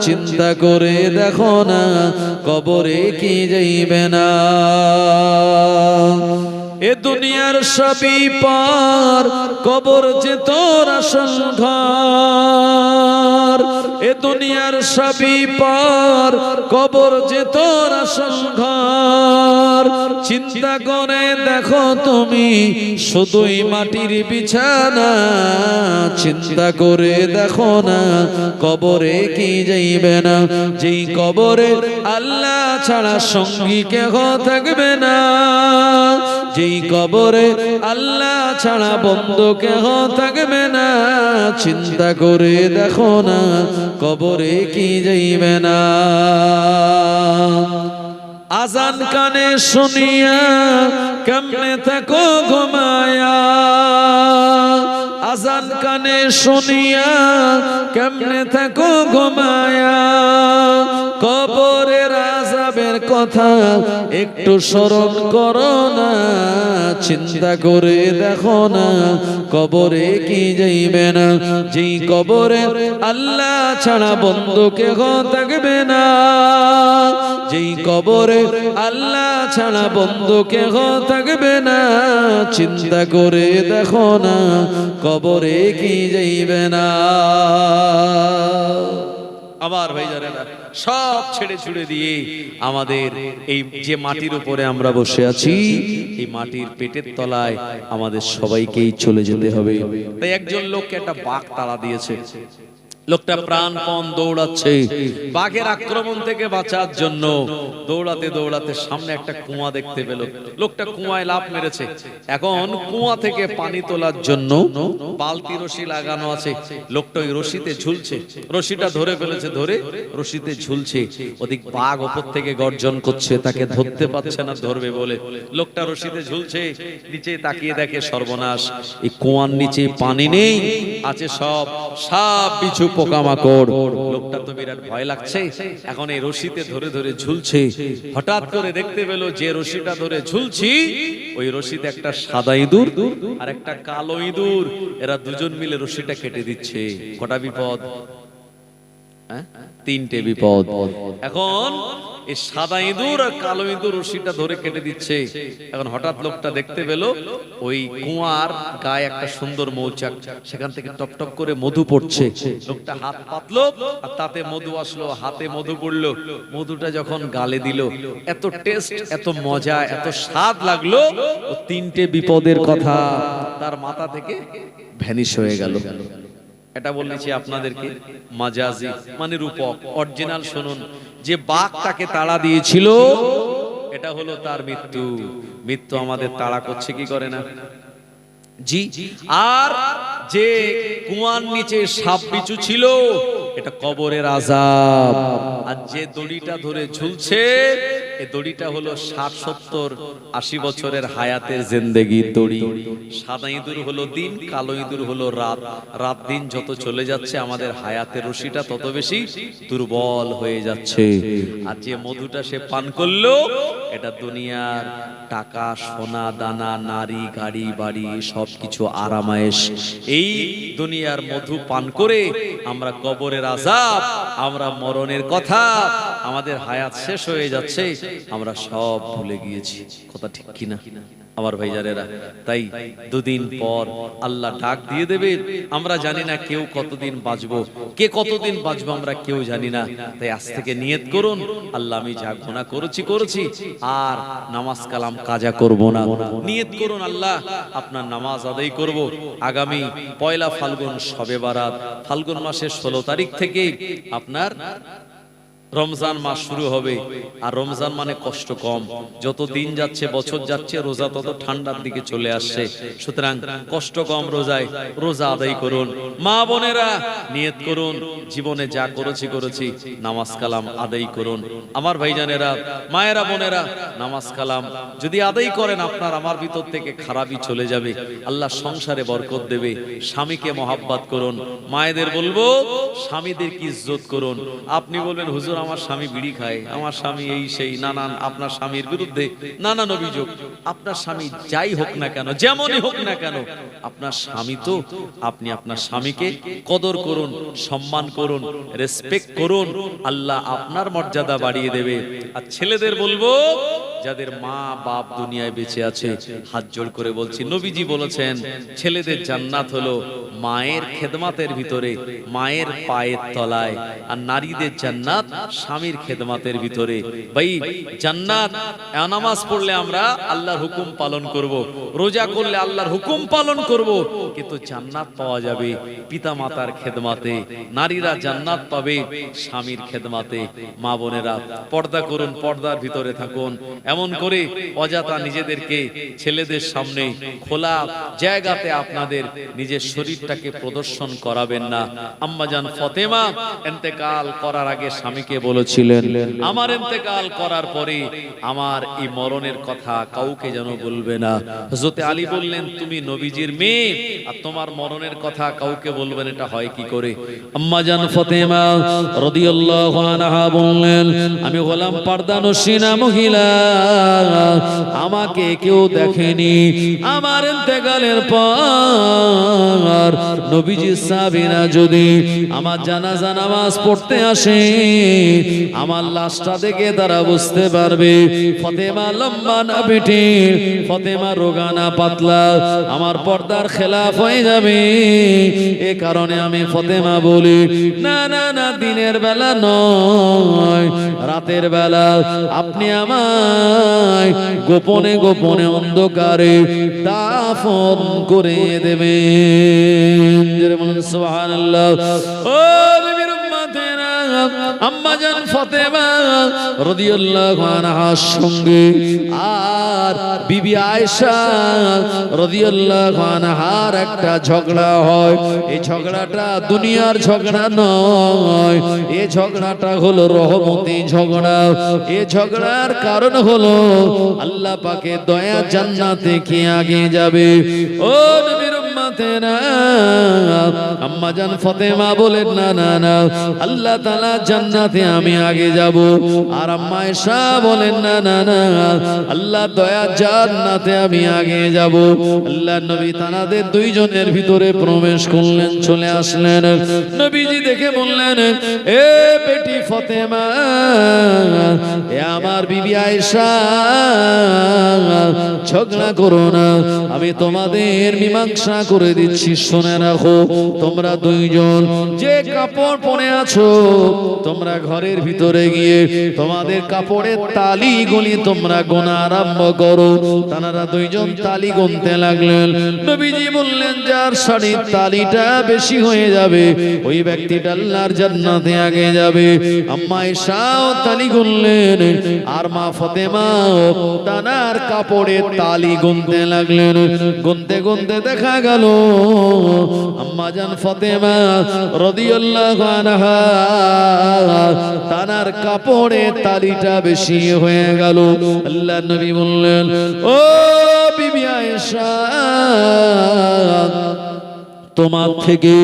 Speaker 1: চিন্তা করে দেখো না কবরে কি যাইবে না। এ দুনিয়ার সবই পার, কবর যে তোর আসল ঘর। এ দুনিয়ার সবই পার, কবর যে তোর আসল ঘর। চিন্তা করে দেখো তুমি শুধুই মাটির বিছানা, চিন্তা করে দেখো না কবরে কি যাইবে না। যেই কবরে আল্লাহ ছাড়া সঙ্গী কেহ থাকবে না, যেই কবরে আল্লাহ ছাড়া বন্ধু কেহ থাকবে না, চিন্তা করে দেখো না কবরে কি যাইবে না। আজান কানে শুনিয়া কেমনে থাকো ঘুমায়া, আজান কানে শুনিয়া কেমনে থাকো ঘুমায়া। কবরের আযাবের কথা একটু স্মরণ করো না, চিন্তা করে দেখো না কবরে কি যাইবে না। যেই কবরে আল্লাহ ছাড়া বন্ধু কেহ থাকবে না, যেই কবরে আল্লাহ ছাড়া বন্ধু কেহ থাকবে না, চিন্তা করে দেখো না কবরে কি যাইবে না। আবার ভাইজানেরা, সব ছেড়ে ছুড়ে দিয়ে আমাদের এই যে মাটির উপরে আমরা বসে আছি, এই মাটির পেটের তলায় আমাদের সবাইকেই চলে যেতে হবে। তাই একজন লোককে একটা বাঘ তাড়া দিয়েছে, লোকটা প্রাণপণ দৌড়াচ্ছে বাঘের আক্রমণ থেকে বাঁচার জন্য। দৌড়াতে দৌড়াতে সামনে একটা কুয়া দেখতে পেল, লোকটা কুয়ায় লাফ মেরেছে। এখন কুয়া থেকে পানি তোলার জন্য বালতি রশি লাগানো আছে, লোকটা ওই রশিতে ঝুলছে, রশিটা ধরে ফেলেছে, ধরে রশিতে ঝুলছে। ওদিক বাঘ ওপর থেকে গর্জন করছে, তাকে ধরতে পারছে না ধরবে বলে। লোকটা রশিতে ঝুলছে, নিচে তাকিয়ে দেখে সর্বনাশ, এই কুয়ার নিচে পানি নেই, আছে সব সাপ বিছু পোকামাকড়। লোকটা তো বিরাট ভয় লাগছে, এখন এই রশিতে ধরে ধরে ঝুলছে। হঠাৎ করে দেখতে পেল যে রশিটা ধরে ঝুলছি, ওই রশিতে একটা সাদা ইঁদুর আর একটা কালো ইঁদুর, এরা দুজন মিলে রশিটা কেটে দিচ্ছে। কটা বিপদ, তিনটে বিপদ। এখন এই সাদা ইঁদুর আর কালো ইঁদুর রশিটা ধরে কেটে দিচ্ছে। এখন হঠাৎ লোকটা দেখতে পেল ওই কুয়ার গায়ে একটা সুন্দর মৌচাক, সেখান থেকে টপ টপ করে মধু পড়ছে। লোকটা হাত পাতলো আর তাতে মধু আসলো, হাতে মধু পড়লো। মধুটা যখন গালে দিল, এত টেস্ট, এত মজা, এত স্বাদ লাগলো, ও তিনটে বিপদের কথা তার মাথা থেকে ভ্যানিশ হয়ে গেল। এটা বলেছি আপনাদেরকে মাজাজি মানে রূপক, অরিজিনাল শুনুন। যে বাঘ তাকে তাড়া দিয়েছিল, এটা হলো তার মৃত্যু। মৃত্যু আমাদের তাড়া করছে কি করে না? জি। আর যে কুয়ার নিচে সাপ বিছু ছিল, এটা কবরের আযাব। আর যে দড়িটা ধরে ঝুলছে, এই দড়িটা হলো 60, 70, 80 বছরের হায়াতের জিন্দেগির দড়ি। সাদা ইঁদুর হলো দিন, কালো ইঁদুর হলো রাত। রাত দিন যত চলে যাচ্ছে, আমাদের হায়াতের রশিটা তত বেশি দুর্বল হয়ে যাচ্ছে। আর যে মধুটা সে পান করলো, এটা দুনিয়ার টাকা, সোনা দানা, নারী, গাড়ি, বাড়ি, সবকিছু আরামায়েশ। এই দুনিয়ার মধু পান করে আমরা কবরের আযাব, আমরা মরণের কথা, আমাদের হায়াত শেষ হয়ে যাচ্ছে, আমরা সব ভুলে গিয়েছি। কথা ঠিক কিনা?
Speaker 2: আমার ভাইজানেরা, তাই দুদিন পর আল্লাহ ডাক দিয়ে দেবে। আমরা জানি না কেউ কতদিন বাঁচবো, কে কতদিন বাঁচবো আমরা কেউ জানি না। তাই আজ থেকে নিয়ত করুন, আল্লাহ আমি যা গুনাহ করেছি আর নামাজ কালাম কাজা করব না। নিয়ত করুন আল্লাহ আপনার নামাজ আদায় করব। আগামী পয়লা ফাল্গুন শবে বারাত, ফাল্গুন মাসের 16 তারিখ থেকে আপনার রমজান মাস শুরু হবে। আর রমজান মানে কষ্ট কম, যত দিন যাচ্ছে বছর যাচ্ছে রোজা তত ঠান্ডার দিকে চলে আসছে। সুতরাং কষ্ট কম রোজায় রোজা আদায় করুন। মা বোনেরা নিয়ত করুন, জীবনে যা করেছি নামাজ কালাম আদায় করুন। আমার ভাইজানেরা, মায়েরা, বোনেরা, নামাজ কালাম যদি আদায় করেন আপনার আমার ভিতর থেকে খারাপই চলে যাবে, আল্লাহ সংসারে বরকত দেবে। স্বামীকে মহাব্বত করুন। মায়েদের বলবো স্বামীদের কি ইজ্জত করুন। আপনি বলবেন হুজুর আমার স্বামী বিড়ি খায়, আমার স্বামী এই সেই, নানান আপনার স্বামীর বিরুদ্ধে নানান অভিযোগ। আপনার স্বামী যাই হোক না কেন, যেমনই হোক না কেন, আপনার স্বামী তো, আপনি আপনার স্বামীকে কদর করুন, সম্মান করুন, রেসপেক্ট করুন। আল্লাহ আপনার মর্যাদা বাড়িয়ে দেবে। আর ছেলেদের বলবো যাদের মা বাপ দুনিয়ায় বেঁচে আছে, হাত জোড় করে বলছি, নবীজি বলেছেন ছেলেদের জান্নাত হলো মায়ের খেদমাতের ভিতরে, মায়ের পায়ের তলায়। আর নারীদের জান্নাত স্বামীর খেদমাতের ভিতরে। ভাই জান্নাত, নামাজ পড়লে আমরা আল্লাহর হুকুম পালন করব, রোজা করলে আল্লাহর হুকুম পালন করব, কিন্তু জান্নাত পাওয়া যাবে পিতা মাতার খেদমাতে। নারীরা জান্নাত পাবে স্বামীর খেদমাতে। মা বোনেরা পর্দা করুন, পর্দার ভিতরে থাকুন। এমন করে অযথা নিজেদেরকে ছেলেদের সামনে খোলা জায়গাতে আপনাদের নিজের শরীরটাকে প্রদর্শন করাবেন না। আম্মাজান ফাতেমা ইন্তেকাল করার আগে স্বামীকে বলেছিলেন, আমার ইন্তেকাল করার পরে আমার এই মরণের কথা কাউকে যেন বলবে না। হযরতে আলী বললেন, তুমি নবীজির মেয়ে আর তোমার মরণের কথা কাউকে বলবেন, এটা হয় কি করে?
Speaker 1: আম্মাজান ফাতেমা রাদিয়াল্লাহু আনহা বললেন, আমি গোলাম পর্দানশীনা মহিলা, আমাকে কেউ দেখেনি। আমার ইন্তেকালের পর নবীজি সাহাবীরা যদি আমার জানাজা নামাজ পড়তে আসে, আমার লাশটা দেখে তারা বুঝতে পারবে ফাতেমা লম্বা না বেটে, ফাতেমা রোগা না পাতলা, আমার পর্দার খেলাফ হয়ে যাবে। এ কারণে আমি ফাতেমা বলি, না না না, দিনের বেলা নয়, রাতের বেলা আপনি আমায় গোপনে গোপনে অন্ধকারে দাফন করে দেবেন। সুবহানাল্লাহ। ও নবীর উম্মতেরা, আম্মাজান ফাতেমা রাদিয়াল্লাহু আনহার সঙ্গে আর বিবি আয়েশা রাদিয়াল্লাহু আনহার একটা ঝগড়া হয়। এই ঝগড়াটা দুনিয়ার ঝগড়া নয়, এই ঝগড়াটা হলো রহমতি ঝগড়া। এই ঝগড়ার কারণ হলো আল্লাহ পাকের দয়া, জান্নাতে কে আগে যাবে। ও নবীর উম্মতেরা, আম্মাজান ফাতেমা বলেন, না না না, আল্লাহ তাআলা জান্নাতে আমি আগে যাব। আর আম্মা আয়েশা বলেন, না না না, আল্লাহ দয়া জান্নাতে আমি আগে যাব। আল্লাহ নবী তাদের দুইজনের ভিতরে প্রবেশ করলেন, চলে আসলেন। নবীজি দেখে বললেন, এ বেটি ফাতেমা, এ আমার বিবি আয়েশা, ঝগড়া করো না, আমি তোমাদের মীমাংসা করে দিচ্ছি। শুনে রাখো, তোমরা দুইজন যে কাপড় পরে আছো, তোমরা ঘরের ভিতরে গিয়ে তোমাদের কাপড়ের তালি গুলি তোমরা গোনা আরম্ভ করো। তারা দুইজন তালি গুনতে লাগলেন। নবীজি বললেন, যার শাড়ির তালিটা বেশি হয়ে যাবে ওই ব্যক্তিটা আল্লাহর জান্নাতে আগে যাবে। আম্মা আয়েশাও তালি গুনলেন, আর মা ফাতেমাও তানার কাপড়ের তালি গুনতে লাগলেন। গুনতে গুনতে দেখা গেল আম্মাজান ফাতেমা রাদিয়াল্লাহু আনহা তানার কাপড়ের তালিটা বেশি হয়ে গেল। আল্লাহর নবী বললেন, ও বিবি আয়েশা, তোমার থেকে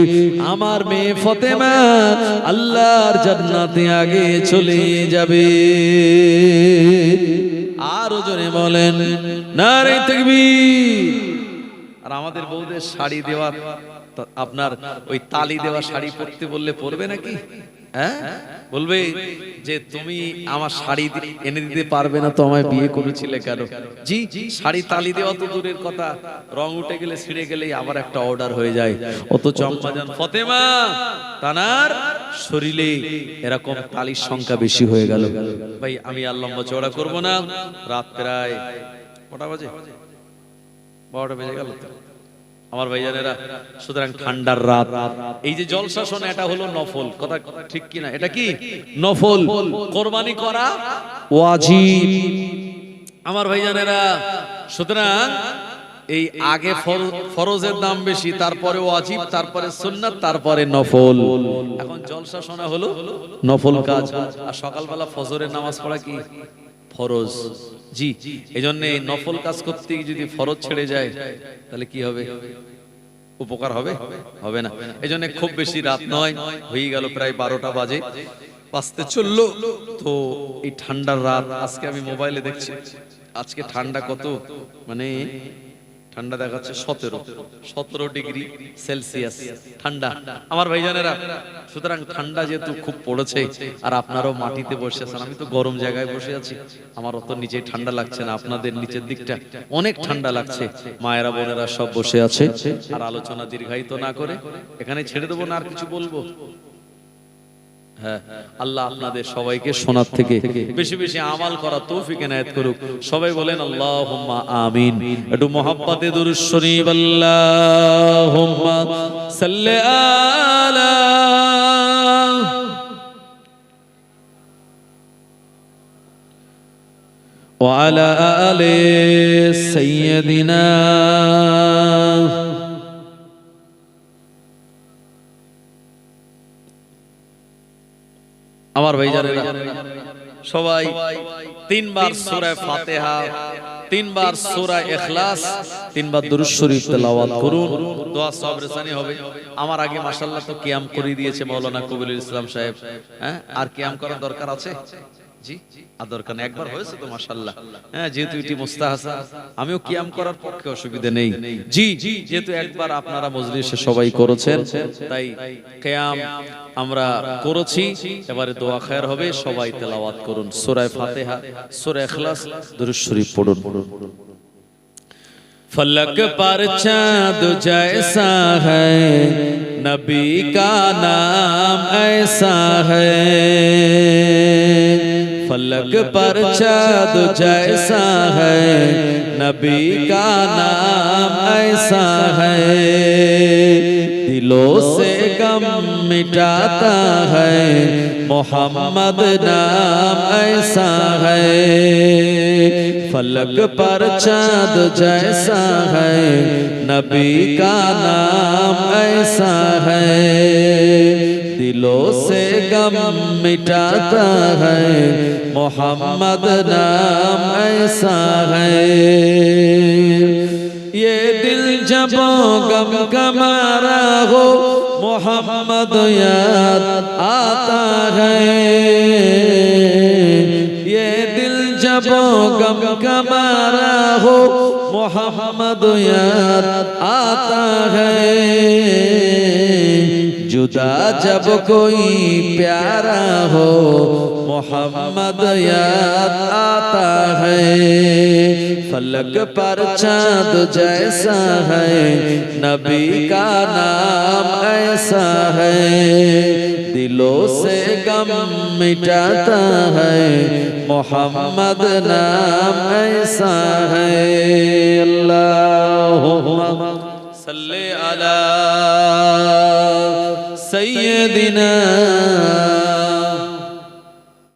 Speaker 1: আমার মেয়ে ফাতেমা আল্লাহর জান্নাতে আগে চলে যাবে। আরো জোরে বলেন, নারে তাকবীর। আর আমাদের বউদের শাড়ি দেওয়া
Speaker 2: আপনার ওই তালি দেওয়া শাড়ি পরতে বললে পরবে নাকি? হ্যাঁ, বলবে যে তুমি আমার শাড়ি এনে দিতে পারবে না তো আমায় বিয়ে করেছিলে কেন? জি, শাড়ি তালি দেওয়া তো দূরের কথা, রং উঠে গেলে ছিঁড়ে গেলেই আবার একটা অর্ডার হয়ে যায়। অথচ আম্মাজান ফাতেমা তানার শরীরে এরকম তালির সংখ্যা বেশি হয়ে গেল। ভাই আমি আর লম্বা চওড়া করব না, রাত প্রায় কটা বাজে? 12টা বেজে গেল তো আমার ভাইজানেরা। সুতরাং ঠান্ডার রাত, এই যে জলসা শোনা এটা হলো নফল, কথা ঠিক কিনা? এটা কি নফল? কোরবানি করা ওয়াজিব আমার ভাইজানেরা। সুতরাং এই আগে ফরজের দাম বেশি, তারপরে ওয়াজিব, তারপরে সুন্নাত, তারপরে নফল। এখন জলসা শোনা হলো নফল কাজ, আর সকালবেলা ফজরের নামাজ পড়া কি ফরজ। জি, এজন্য এই নফল কাজ করতে গিয়ে যদি ফরজ ছেড়ে যায় তাহলে কি হবে? উপকার হবে? হবে না। এজন্য খুব বেশি রাত নয়, হয়ে গেল প্রায় 12টা বাজে, বাজতে চললো। তো এই ঠান্ডার রাত, আজকে আমি মোবাইলে দেখছি আজকে ঠান্ডা কত, মানে ঠান্ডা দেখাচ্ছে 17 ডিগ্রি সেলসিয়াস ঠান্ডা আমার ভাইজানেরা। সুতরাং ঠান্ডা যেহেতু খুব পড়েছে, আর আপনারাও মাটিতে বসে আছেন, আমি তো গরম জায়গায় বসে আছি, আমার অত নিচে ঠান্ডা লাগছে না, আপনাদের নিচের দিকটা অনেক ঠান্ডা লাগছে। মায়েরা বোনেরা সব বসে আছে। আর আলোচনা দীর্ঘায়িত না করে এখানে ছেড়ে দেবো না, আর কিছু বলবো? হ্যাঁ, আল্লাহ আপনাদের সবাইকে শোনার থেকে বেশি বেশি আমাল করা তৌফিক এনায়েত করুক। সবাই বলেন আল্লাহুম্মা আমিন। একটু মুহাব্বতে দুরূদ শরীফ, আল্লাহুম্মা সাল্লি আলা ওয়া আলা আলি সাইয়্যিদিনা। আমার ভাইজানেরা সবাই 3 বার সূরা ফাতিহা, 3 বার সূরা ইখলাস, 3 বার দুরূদ শরীফ তেলাওয়াত করুন, দোয়া সওয়াব রেসানি হবে। আমার আগে মাশাআল্লাহ তো কিয়াম করে দিয়েছে মাওলানা কবিরুল ইসলাম সাহেব। হ্যাঁ, আর কিয়াম করার দরকার আছে? জি, আর দরকার নেই, একবার হয়েছে তো মাশাআল্লাহ। হ্যাঁ, যেহেতু এটি মুস্তাহাসান, আমিও কিয়াম করার পক্ষে অসুবিধা নেই। জি, যেহেতু একবার আপনারা মজলিসে সবাই করেছেন, তাই কিয়াম আমরা করেছি, এবারে দোয়া খায়ের হবে। সবাই তেলাওয়াত করুন সূরা ফাতিহা, সূরা ইখলাস, দুরূদ শরীফ পড়ুন। फलक पर चाँद जैसा है, नबी का नाम ऐसा है। फलक पर चाँद जैसा है, नबी का नाम ऐसा है। दिलों से गम मिटाता है, मोहम्मद नाम ऐसा है। फलक पर चाँद जैसा है, नबी का नाम ऐसा है। दिलों से गम मिटाता है, मोहम्मद नाम ऐसा है। ये दिल जब गम कमारा हो, मोहम्मद याद आता है। ये दिल जब गम कमारा हो, मोहम्मद याद आता है। जुदा जब कोई प्यारा हो, मोहम्मद याद आता है। फलक पर चाँद जैसा है, नबी का नाम ऐसा है। दिलों से गम मिटाता है, मोहम्मद नाम ऐसा है। अल्लाहुम्मा सल्ली अला सय्यदिना